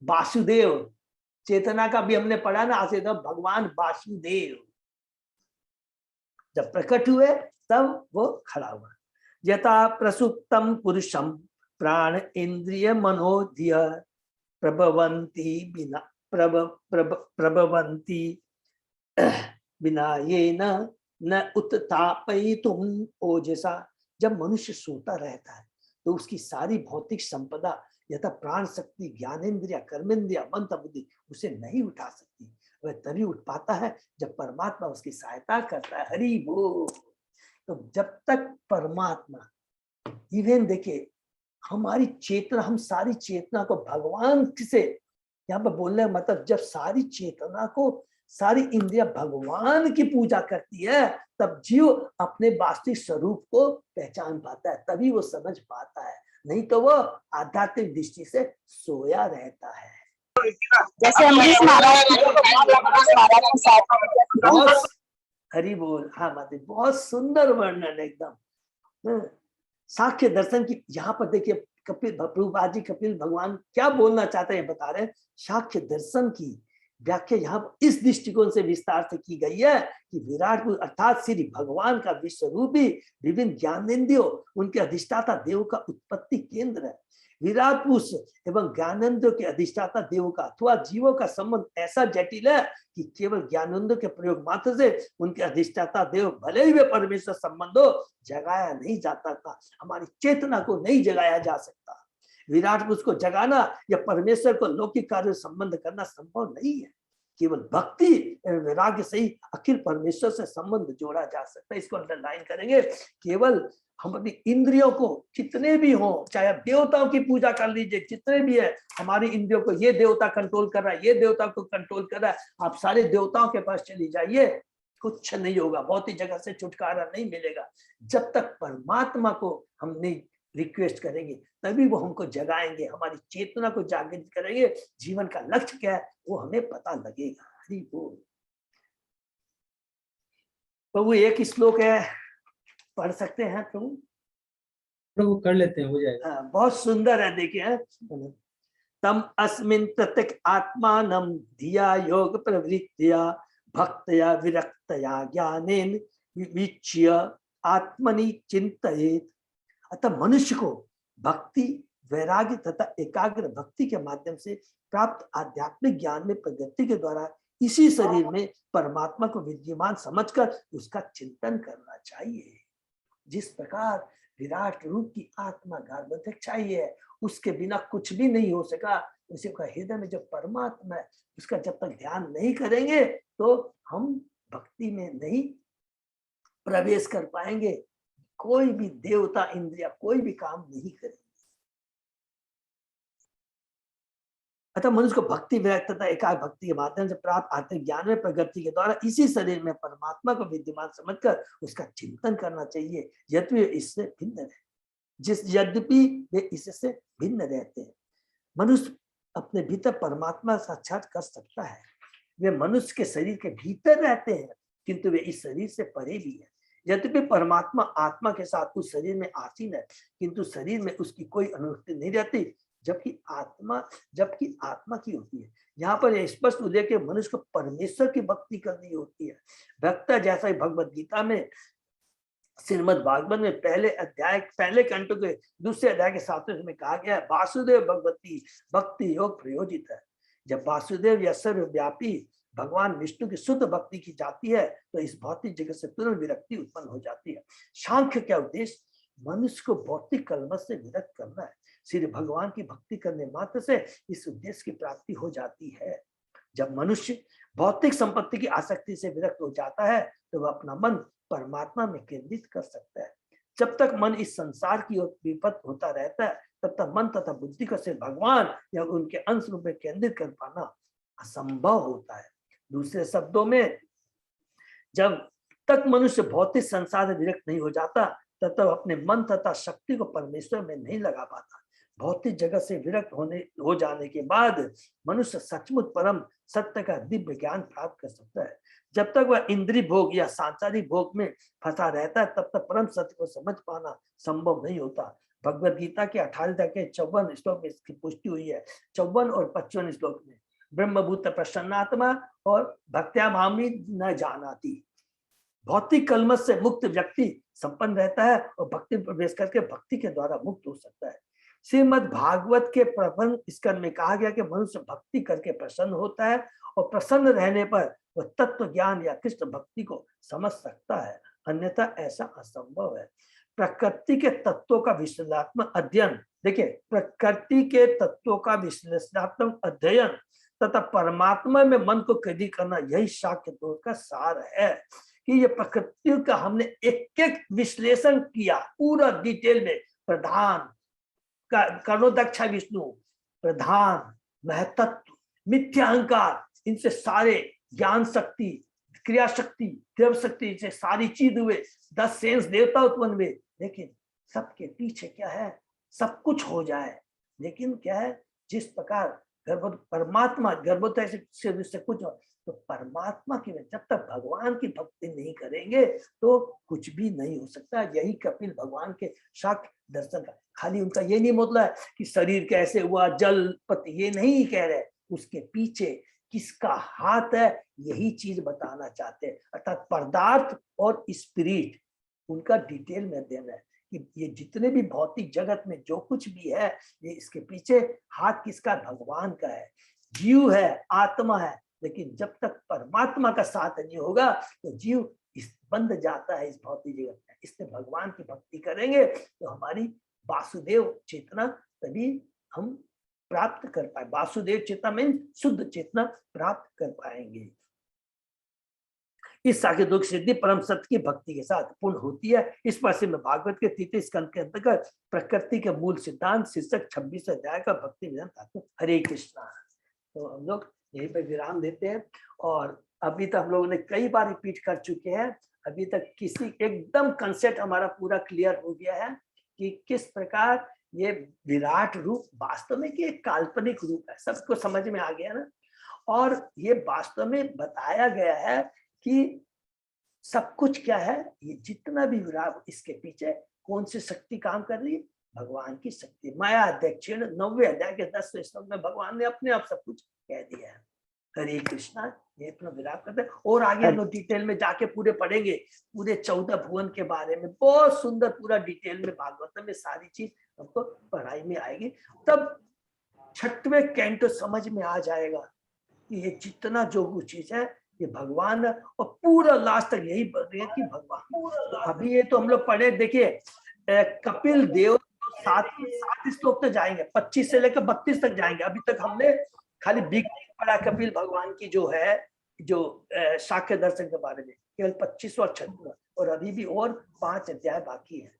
वासुदेव, चेतना का भी हमने पढ़ा ना, आज तो भगवान वासुदेव जब प्रकट हुए तब वो खड़ा हुआ। यथा प्रसुप्तम पुरुषम प्राण इंद्रिय मनोधिय प्रभवंती बिना प्रभवंती बिना ये न उत्थापयितुम ओजसा। जब मनुष्य सोता रहता है तो उसकी सारी भौतिक संपदा यथा प्राण शक्ति, ज्ञानेन्द्रिया, कर्मेंद्रिया, मंत्र, बुद्धि उसे नहीं उठा सकती। वह तभी उठ पाता है जब परमात्मा उसकी सहायता करता है। हरि बोल। तो जब तक परमात्मा, इवन देखिए हमारी चेतना, हम सारी चेतना को भगवान से, यहाँ पर बोलने का मतलब जब सारी चेतना को, सारी इंद्रिया भगवान की पूजा करती है, तब जीव अपने वास्तविक स्वरूप को पहचान पाता है, तभी वो समझ पाता है। नहीं तो वो आध्यात्मिक दृष्टि से सोया रहता है। जैसे अमरीश महाराज के साथ बहुत हरि बोल। हाँ माता, बहुत सुंदर वर्णन एकदम। साक्ष्य दर्शन की यहाँ पर देखिए, कपिल प्रभुपाद जी, कपिल भगवान क्या बोलना चाहते हैं बता रहे हैं। साक्ष्य दर्शन की व्याख्या यहाँ इस दृष्टिकोण से विस्तार से की गई है कि विराट पुरुष अर्थात श्री भगवान का विश्व रूप ही विभिन्न ज्ञानेंद्रियों, उनके अधिष्ठाता देव का उत्पत्ति केंद्र है। विराट पुरुष एवं ज्ञानेंद्रियों के अधिष्ठाता देव का अथवा जीवों का संबंध ऐसा जटिल है कि केवल ज्ञानेंद्रियों के प्रयोग मात्र से उनके अधिष्ठाता देव भले ही वे परमेश्वर संबंध हो, जगाया नहीं जाता था। हमारी चेतना को नहीं जगाया जा सकता। विराट पुरुष को जगाना या परमेश्वर को लौकिक कार्य संबंध करना संभव नहीं है। केवल भक्ति वैराग्य से ही अखिल परमेश्वर से संबंध जोड़ा जा सकता है। इसको अंडरलाइन करेंगे। केवल हम अपनी इंद्रियों को कितने भी हो, चाहे आप देवताओं की पूजा कर लीजिए, जितने भी है, हमारी इंद्रियों को ये देवता कंट्रोल कर रहा है, ये देवता को कंट्रोल कर रहा है, आप सारे देवताओं के पास चली जाइए, कुछ नहीं होगा। भौतिक जगत से छुटकारा नहीं मिलेगा। जब तक परमात्मा को हम नहीं रिक्वेस्ट करेंगे तभी वो हमको जगाएंगे, हमारी चेतना को जागृत करेंगे। जीवन का लक्ष्य क्या है वो हमें पता लगेगा। हरि बोल। प्रभु एक श्लोक है, पढ़ सकते हैं प्रभु? कर लेते हैं, हो जाएगा। बहुत सुंदर है, देखिए। तम अस्मिन् प्रत्यक आत्मानं धिया योग प्रवृत्तिया भक्तया विरक्तया ज्ञानेन विच्य आत्मनि चिंतयेत्। अतः मनुष्य को भक्ति, वैराग्य तथा एकाग्र भक्ति के माध्यम से प्राप्त आध्यात्मिक ज्ञान में प्रगति के द्वारा इसी शरीर में परमात्मा को विद्यमान समझकर उसका चिंतन करना चाहिए। जिस प्रकार विराट रूप की आत्मा गर्भवती चाहिए, उसके बिना कुछ भी नहीं हो सका। उसी का हृदय में जो परमात्मा है, उसका जब तक ध्यान नहीं करेंगे तो हम भक्ति में नहीं प्रवेश कर पाएंगे। कोई भी देवता, इंद्रिया कोई भी काम नहीं करेंगे। अतः मनुष्य को भक्ति, विरक्ति तथा एकाग्र भक्ति के माध्यम से प्राप्त आत्मिक ज्ञान में प्रगति के द्वारा इसी शरीर में परमात्मा को विद्यमान समझकर उसका चिंतन करना चाहिए। यद्यपि इससे भिन्न है, यद्यपि वे इससे भिन्न रहते हैं। मनुष्य अपने भीतर परमात्मा साक्षात कर सकता है। वे मनुष्य के शरीर के भीतर रहते हैं, किंतु वे इस शरीर से परे भी है। यद्यपि परमात्मा आत्मा के साथ उस शरीर में आसीन है, किंतु शरीर में उसकी कोई अनुभूति नहीं रहती, जबकि आत्मा की होती है। यहाँ पर यह स्पष्ट उल्लेख है, मनुष्य को परमेश्वर की भक्ति करनी होती है। भक्त जैसा ही भगवद गीता में, श्रीमद् भागवत में पहले कंटो के दूसरे अध्याय के 7वें में कहा गया है, वासुदेव भगवती भक्ति योग प्रयोजित है। जब वासुदेव या सर्वव्यापी भगवान विष्णु की शुद्ध भक्ति की जाती है तो इस भौतिक जगत से तुरंत विरक्ति उत्पन्न हो जाती है। सांख्य का उद्देश्य मनुष्य को भौतिक कलमश से विरक्त करना है। श्री भगवान की भक्ति करने मात्र से इस उद्देश्य की प्राप्ति हो जाती है। जब मनुष्य भौतिक संपत्ति की आसक्ति से विरक्त हो जाता है तो वह अपना मन परमात्मा में केंद्रित कर सकता है। जब तक मन इस संसार की ओर विपत होता रहता है तब तक मन तथा बुद्धि को सिर्फ भगवान या उनके अंश रूप में केंद्रित कर पाना असंभव होता है। दूसरे शब्दों में, जब तक मनुष्य भौतिक संसार में विरक्त नहीं हो जाता तब तक अपने मन तथा शक्ति को परमेश्वर में नहीं लगा पाता। भौतिक जगत से विरक्त हो जाने के बाद मनुष्य सचमुच परम सत्य का दिव्य ज्ञान प्राप्त कर सकता है। जब तक वह इंद्रिय भोग या सांसारिक भोग में फंसा रहता है तब तक परम सत्य को समझ पाना संभव नहीं होता। भगवद गीता के 18 के 54 श्लोक में इसकी पुष्टि हुई है। 54 और 55 श्लोक में ब्रह्मभूत प्रसन्नात्मा और भक्त्या मामी न जानाति। भौतिक कलमश से मुक्त व्यक्ति संपन्न रहता है और भक्ति में प्रवेश करके भक्ति के द्वारा मुक्त हो सकता है। श्रीमद् भागवत के प्रबंध स्कंद में कहा गया कि मनुष्य भक्ति करके प्रसन्न होता है और प्रसन्न रहने पर वह तत्व ज्ञान या कृष्ण भक्ति को समझ सकता है, अन्यथा ऐसा असंभव है। प्रकृति के तत्वों का विश्लेषणात्मक अध्ययन, देखिए, प्रकृति के तत्वों का विश्लेषणात्मक अध्ययन तथा परमात्मा में मन को कैद करना, यही शाक्य दोष का सार है कि ये प्रकृति का हमने एक एक विश्लेषण किया पूरा डिटेल में। प्रधान करो दक्षा विष्णु, प्रधान, महतत्व, मिथ्या अहंकार, इनसे सारे ज्ञान शक्ति, क्रिया शक्ति, द्रव्य शक्ति, इनसे सारी चीज हुए, 10 सेंस देवता उत्पन्न हुए। लेकिन सबके पीछे क्या है? सब कुछ हो जाए, लेकिन क्या है, जिस प्रकार परमात्मा गर्भोदय से कुछ, तो परमात्मा की जब तक भगवान की भक्ति नहीं करेंगे तो कुछ भी नहीं हो सकता। यही कपिल भगवान के साक्ष्य दर्शन का, खाली उनका ये नहीं मतलब है कि शरीर कैसे हुआ, जल पति, ये नहीं कह रहे, उसके पीछे किसका हाथ है यही चीज बताना चाहते हैं। अर्थात पदार्थ और स्पिरिट, उनका डिटेल में देना है कि ये जितने भी भौतिक जगत में जो कुछ भी है, ये इसके पीछे हाथ किसका? भगवान का है। जीव है, आत्मा है, लेकिन जब तक परमात्मा का साथ नहीं होगा तो जीव बंध जाता है इस भौतिक जगत में। इसलिए भगवान की भक्ति करेंगे तो हमारी वासुदेव चेतना तभी हम प्राप्त कर पाए। वासुदेव चेतना में शुद्ध चेतना प्राप्त कर पाएंगे। इस साके दुख सिद्धि परम सत्य की भक्ति के साथ पूर्ण होती है। इस पर में भागवत के 3 स्कंद के अंतर्गत प्रकृति के मूल सिद्धांत शीर्षक 26 अध्याय का भक्ति विधान। हरे कृष्णा। तो हम लोग यहीं पर विराम देते हैं। और अभी तक हम लोगों ने कई बार रिपीट कर चुके हैं, अभी तक किसी एकदम कंसेप्ट हमारा पूरा क्लियर हो गया है कि किस प्रकार ये विराट रूप वास्तव में कि एक काल्पनिक रूप है। सबको समझ में आ गया ना। और ये वास्तव में बताया गया है कि सब कुछ क्या है, ये जितना भी विराट, इसके पीछे कौन सी शक्ति काम कर रही है? भगवान की शक्ति। माया दक्षिण 9वें अध्याय के 10वें श्लोक में भगवान ने अपने आप सब कुछ कह दिया है। हरे कृष्णा। ये अपना विराट करते हैं और आगे हम लोग डिटेल में जाके पूरे पढ़ेंगे, पूरे 14 भुवन के बारे में बहुत सुंदर पूरा डिटेल में भागवत में सारी चीज हमको पढ़ाई में आएगी। तब 6वें कैंटो समझ में आ जाएगा कि ये जितना जो कुछ चीज है ये भगवान, और पूरा लास्ट तक यही बोल रहे हैं कि भगवान। अभी ये तो हम लोग पढ़े, देखिए कपिल देव 7 श्लोक तक जाएंगे, 25 से लेकर 32 तक जाएंगे। अभी तक हमने खाली बिगनिंग पढ़ा कपिल भगवान की जो है, जो शाक्य दर्शन के बारे में, केवल 25 और 26, और अभी भी और 5 अध्याय बाकी है।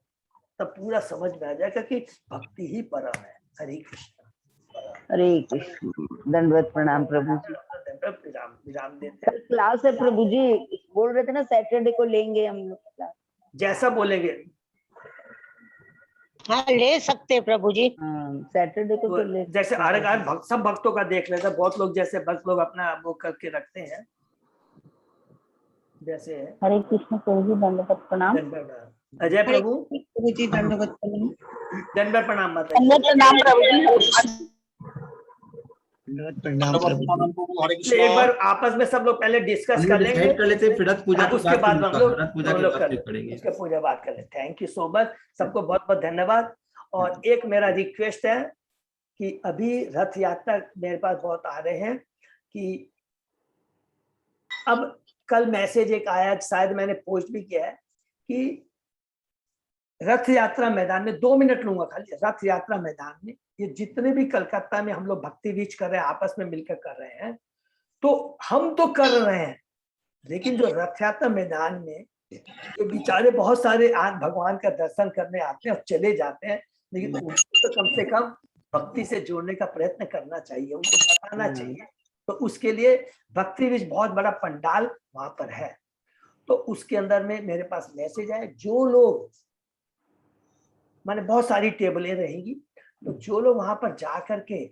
तब पूरा समझ में आ जाएगा कि भक्ति ही परम है। हरे कृष्ण। हरे कृष्ण। दंडवत प्रणाम प्रभु जी। विराम देते हैं। क्लास है प्रभु जी, बोल रहे थे ना सैटरडे को लेंगे हम लोग क्लास। जैसा बोलेंगे। हाँ ले सकते हैं प्रभु जी। सैटरडे को तो ले, जैसे सब भक्तों का देख लेते हैं। बहुत लोग जैसे भक्त लोग अपना वो करके रखते हैं, जैसे हरे कृष्ण प्रभु जी। दंडवत प्रणाम। अजय प्रभु जी। दंडवत प्रणाम। दंडवत प्रणाम माता। प्रणाम प्रभु जी। एक बार आपस में सब लोग पहले डिस्कस कर लेंगे, कर लेते हैं, फिर पूजा उसके बाद हम लोग करेंगे, उसके पूजा बात कर लेंगे। थैंक यू सो मच, सबको बहुत बहुत धन्यवाद। और एक मेरा रिक्वेस्ट है कि अभी रथ यात्रा मेरे पास बहुत आ रहे हैं कि अब कल मैसेज एक आया, शायद मैंने पोस्ट भी किया है कि रथ यात्रा मैदान में 2 मिनट लूंगा खाली। रथ यात्रा मैदान में ये जितने भी कलकत्ता में हम लोग भक्ति बीच कर रहे हैं, आपस में मिलकर कर रहे हैं, तो हम तो कर रहे हैं, लेकिन जो रथ यात्रा मैदान में जो बेचारे बहुत सारे आज भगवान का दर्शन करने आते हैं और चले जाते हैं, लेकिन उनको तो कम से कम भक्ति से जोड़ने का प्रयत्न करना चाहिए, उनको बताना चाहिए। तो उसके लिए भक्ति बीच बहुत बड़ा पंडाल वहां पर है। तो उसके अंदर में मेरे पास मैसेज आए, जो लोग माने बहुत सारी टेबलें रहेंगी, तो जो लोग वहां पर जा करके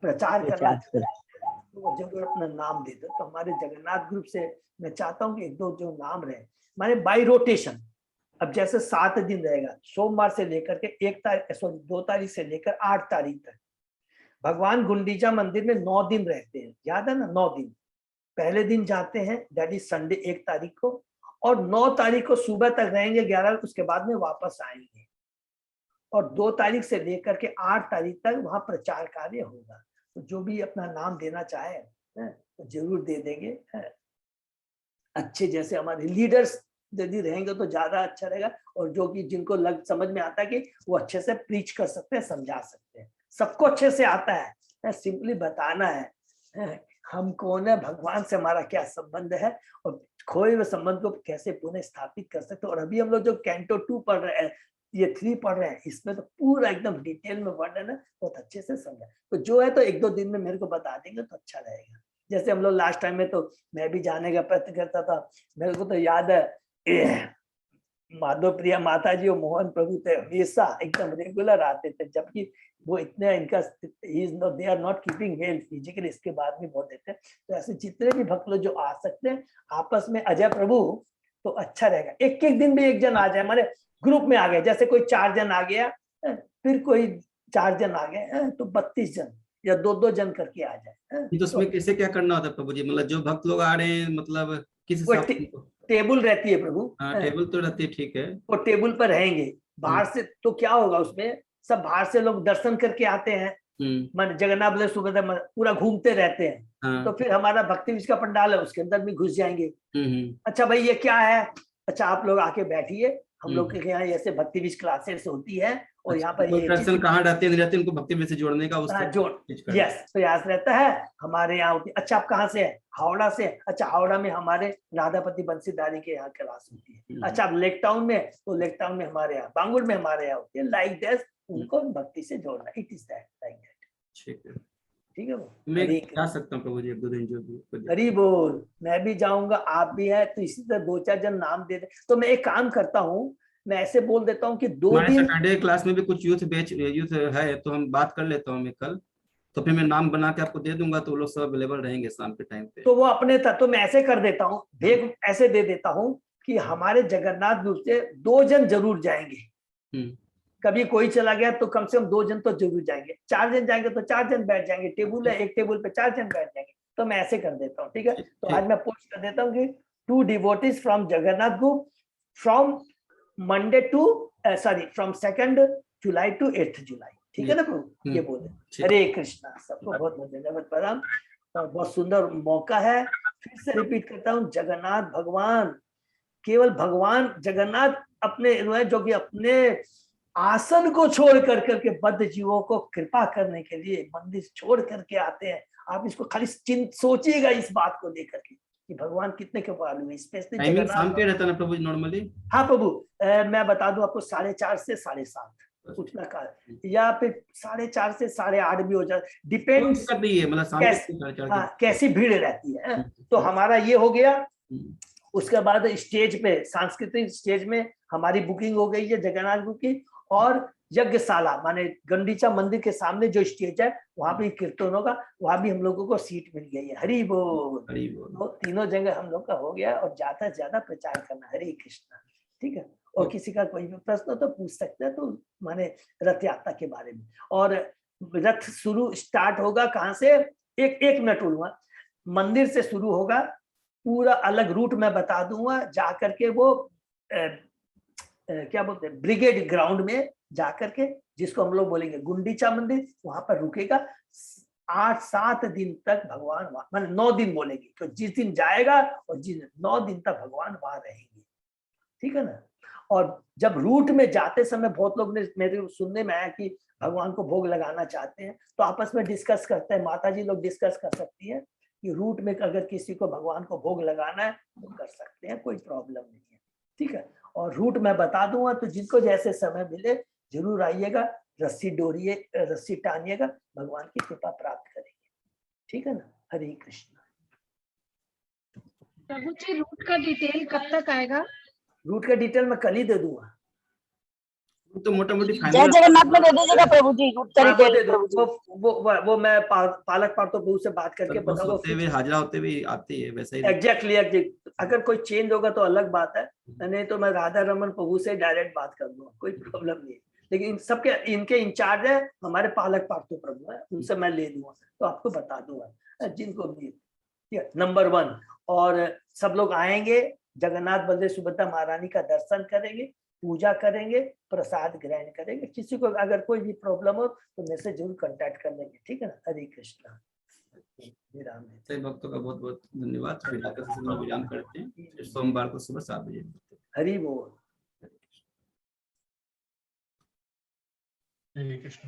प्रचार करना तो वो जरूर अपना नाम दे दो। तो हमारे जगन्नाथ ग्रुप से मैं चाहता हूँ कि 1-2 जो नाम रहे, माने बाय रोटेशन। अब जैसे 7 दिन रहेगा, सोमवार से लेकर के 2 तारीख से लेकर 8 तारीख तक। भगवान गुंडीचा मंदिर में 9 दिन रहते हैं, याद है ना, 9 दिन। पहले दिन जाते हैं, दैट इज संडे 1 तारीख को, और 9 तारीख को सुबह तक रहेंगे 11, उसके बाद में वापस आएंगे। और 2 तारीख से लेकर के 8 तारीख तक वहां प्रचार कार्य होगा। तो जो भी अपना नाम देना चाहे तो जरूर दे देंगे। अच्छे जैसे हमारे लीडर्स यदि रहेंगे तो ज्यादा अच्छा रहेगा, और जो कि जिनको समझ में आता है कि वो अच्छे से प्रीच कर सकते हैं, समझा सकते हैं। सबको अच्छे से आता है, सिंपली बताना है हम कौन है, भगवान से हमारा क्या संबंध है, और खोए हुए संबंध को कैसे पुनः स्थापित कर सकते हैं। और अभी हम लोग जो कैंटो 2 पढ़ रहे हैं, ये 3 पढ़ रहे हैं, इसमें तो पूरा एकदम डिटेल में वर्णन है, बहुत अच्छे से समझा। तो जो है तो 1-2 दिन में मेरे को बता देंगे तो अच्छा रहेगा। जैसे हम लोग लास्ट टाइम में तो मैं भी जाने का प्रयत्न करता था, मेरे को तो याद है माधव प्रिया माता जी और मोहन प्रभु थे, हमेशा एकदम रेगुलर आते थे, जबकि वो इतने इनका they are not keeping well physically, इसके बाद भी बहुत देते हैं। तो ऐसे जितने भी भक्त लोग जो आ सकते हैं आपस में, अजय प्रभु, तो अच्छा रहेगा। एक दिन भी 1 जन आ जाए, माने ग्रुप में आ गए, जैसे कोई 4 जन आ गया, फिर कोई 4 जन आ गए, तो 32 जन या 2-2 जन करके आ जाए। तो उसमें कैसे क्या करना होता है प्रभु जी? मतलब जो भक्त लोग आ रहे हैं, मतलब किस हिसाब से? टेबल रहती है प्रभु। हाँ, टेबल तो रहती है, ठीक है। वो टेबल पर रहेंगे। बाहर से तो क्या होगा, उसमें सब बाहर से लोग दर्शन करके आते हैं, मन जगन्नाथ बल्लभ सुभद्रा पूरा घूमते रहते हैं। हाँ। तो फिर हमारा भक्ति बीच का पंडाल है, उसके अंदर भी घुस जाएंगे। अच्छा भाई ये क्या है, अच्छा आप लोग आके बैठिए, हम लोग के यहाँ ऐसे भक्ति बीच क्लासेस होती है, और यहाँ पर ये दर्शन कहाँ रहते हैं, उनको भक्ति में से जोड़ने का यस प्रयास रहता है हमारे यहाँ होती है। अच्छा आप कहाँ से है? हावड़ा से। अच्छा हावड़ा में हमारे राधापति बंसीधारी के यहाँ क्लास होती है। अच्छा आप लेक टाउन में, तो लेक टाउन में हमारे यहाँ, बांगुर में हमारे यहाँ होती है। लाइक दैट उनको भक्ति से जोड़ना, it is that, like that. ठीक है, ठीक है। वो मैं जा सकता हूँ प्रभु जी 1-2 दिन जो भी। हरी बोल, मैं भी जाऊंगा, आप भी है, तो इसी तरह 2-4 जन नाम दे दे। तो मैं एक काम करता हूँ, मैं ऐसे बोल देता हूँ कि 2 दिन सैटरडे क्लास में भी कुछ यूथ है, तो हम बात कर लेता हूँ मैं कल, तो फिर मैं नाम बना के आपको दे दूंगा, तो वो लोग सब अवेलेबल रहेंगे शाम के टाइम पे। तो वो अपने था, तो मैं ऐसे कर देता हूँ, भेग ऐसे दे देता हूँ कि हमारे जगन्नाथ ग्रुप से 2 जन जरूर जाएंगे। कभी कोई चला गया तो कम से कम 2 जन तो जरूर जाएंगे। 4 जन जाएंगे तो 4 जन बैठ जाएंगे, टेबल है, एक टेबल पे 4 जन बैठ जाएंगे। तो मैं ऐसे कर देता हूँ, ठीक है। तो आज मैं पोस्ट कर देता हूँ कि 2 devotees from Jagannath group from Monday to from 2 July to 8 July. ठीक है ना प्रभु, ये बोले। हरे कृष्णा, सबको बहुत बहुत धन्यवाद, प्रणाम। बहुत सुंदर मौका है, फिर से रिपीट करता हूँ, जगन्नाथ भगवान, केवल भगवान जगन्नाथ अपने जो कि अपने आसन को छोड़ करके बद्ध जीवों को कृपा करने के लिए मंदिर छोड़ करके आते हैं। आप इसको खाली सोचिएगा इस बात को लेकर के कि भगवान कितने कृपालु हैं। स्पेशली टाइमिंग शाम के रहता है ना प्रभु नॉर्मली? हाँ प्रभु, मैं बता दूं आपको, 4:30 से 7:30 उठना का, या फिर 4:30 से 8:30 भी हो जाए, डिपेंड्स मतलब कैसी भीड़ रहती है। तो हमारा ये हो गया। उसके बाद स्टेज पे, सांस्कृतिक स्टेज में हमारी बुकिंग हो गई है जगन्नाथ ग्रुप की, और यज्ञशाला माने गंडीचा मंदिर के सामने जो स्टेज है वहां भी कीर्तन होगा, वहां भी हम लोगों को सीट मिल गई है। हरि बोल। तो तीनों जगह हम लोग का हो गया, और ज्यादा से ज्यादा प्रचार करना। हरे कृष्णा, ठीक है। और किसी का कोई भी प्रश्न हो तो पूछ सकते हैं, तो माने रथ यात्रा के बारे में। और रथ शुरू स्टार्ट होगा कहाँ से, एक मिनट बोलूंगा, मंदिर से शुरू होगा, पूरा अलग रूट मैं बता दूंगा, जाकर के वो क्या बोलते हैं ब्रिगेड ग्राउंड में जाकर के, जिसको हम लोग बोलेंगे गुंडीचा मंदिर, वहां पर रुकेगा 8-7 दिन तक भगवान वहां, मतलब 9 दिन बोलेंगे, तो जिस दिन जाएगा और जिस 9 दिन तक भगवान वहां रहेंगे, ठीक है ना। और जब रूट में जाते समय बहुत लोग ने मेरे सुनने में आया कि भगवान को भोग लगाना चाहते हैं, तो आपस में डिस्कस करते हैं, माता जी लोग डिस्कस कर सकती है कि रूट में अगर किसी को भगवान को भोग लगाना है तो कर सकते हैं, कोई प्रॉब्लम नहीं है, ठीक है। और रूट मैं बता दूंगा, तो जिनको जैसे समय मिले जरूर आइएगा, रस्सी डोरिए, रस्सी टानिएगा, भगवान की कृपा प्राप्त करेंगे, ठीक है ना। हरे कृष्ण। प्रभु जी रूट का डिटेल कब तक आएगा? रूट का डिटेल मैं कल ही दे दूंगा। तो मोटा मोटी जय फाइनल जगन्नाथ में दे दीजिएगा प्रभु जी, रूट का हाँ, वो दे डिटेल दो, प्रभु जी। वो मैं पालक पार्थ प्रभु से बात करके बताऊंगा। होते हुए हाजिरा होते हुए आती है वैसे ही। एग्जैक्टली, अगर कोई चेंज होगा तो अलग बात है, नहीं तो मैं राधा रमन प्रभु से डायरेक्ट बात कर दूंगा, कोई प्रॉब्लम नहीं है। लेकिन इन सबके इनके इंचार्ज है हमारे पालक पार्थो प्रभु है, उनसे मैं ले लूंगा तो आपको बता दूंगा जिनको भी, ठीक है। नंबर 1, और सब लोग आएंगे, जगन्नाथ बलदेव सुभद्रा महारानी का दर्शन करेंगे, पूजा करेंगे, प्रसाद ग्रहण करेंगे। किसी को अगर कोई भी प्रॉब्लम हो तो मेरे से जरूर कांटेक्ट कर लेंगे, ठीक है ना। हरे कृष्णा। सभी भक्तों का बहुत बहुत धन्यवाद। फिर आकर से लोग विराम करते हैं, सोमवार को सुबह 7 बजे। हरि बोल। हरे कृष्ण।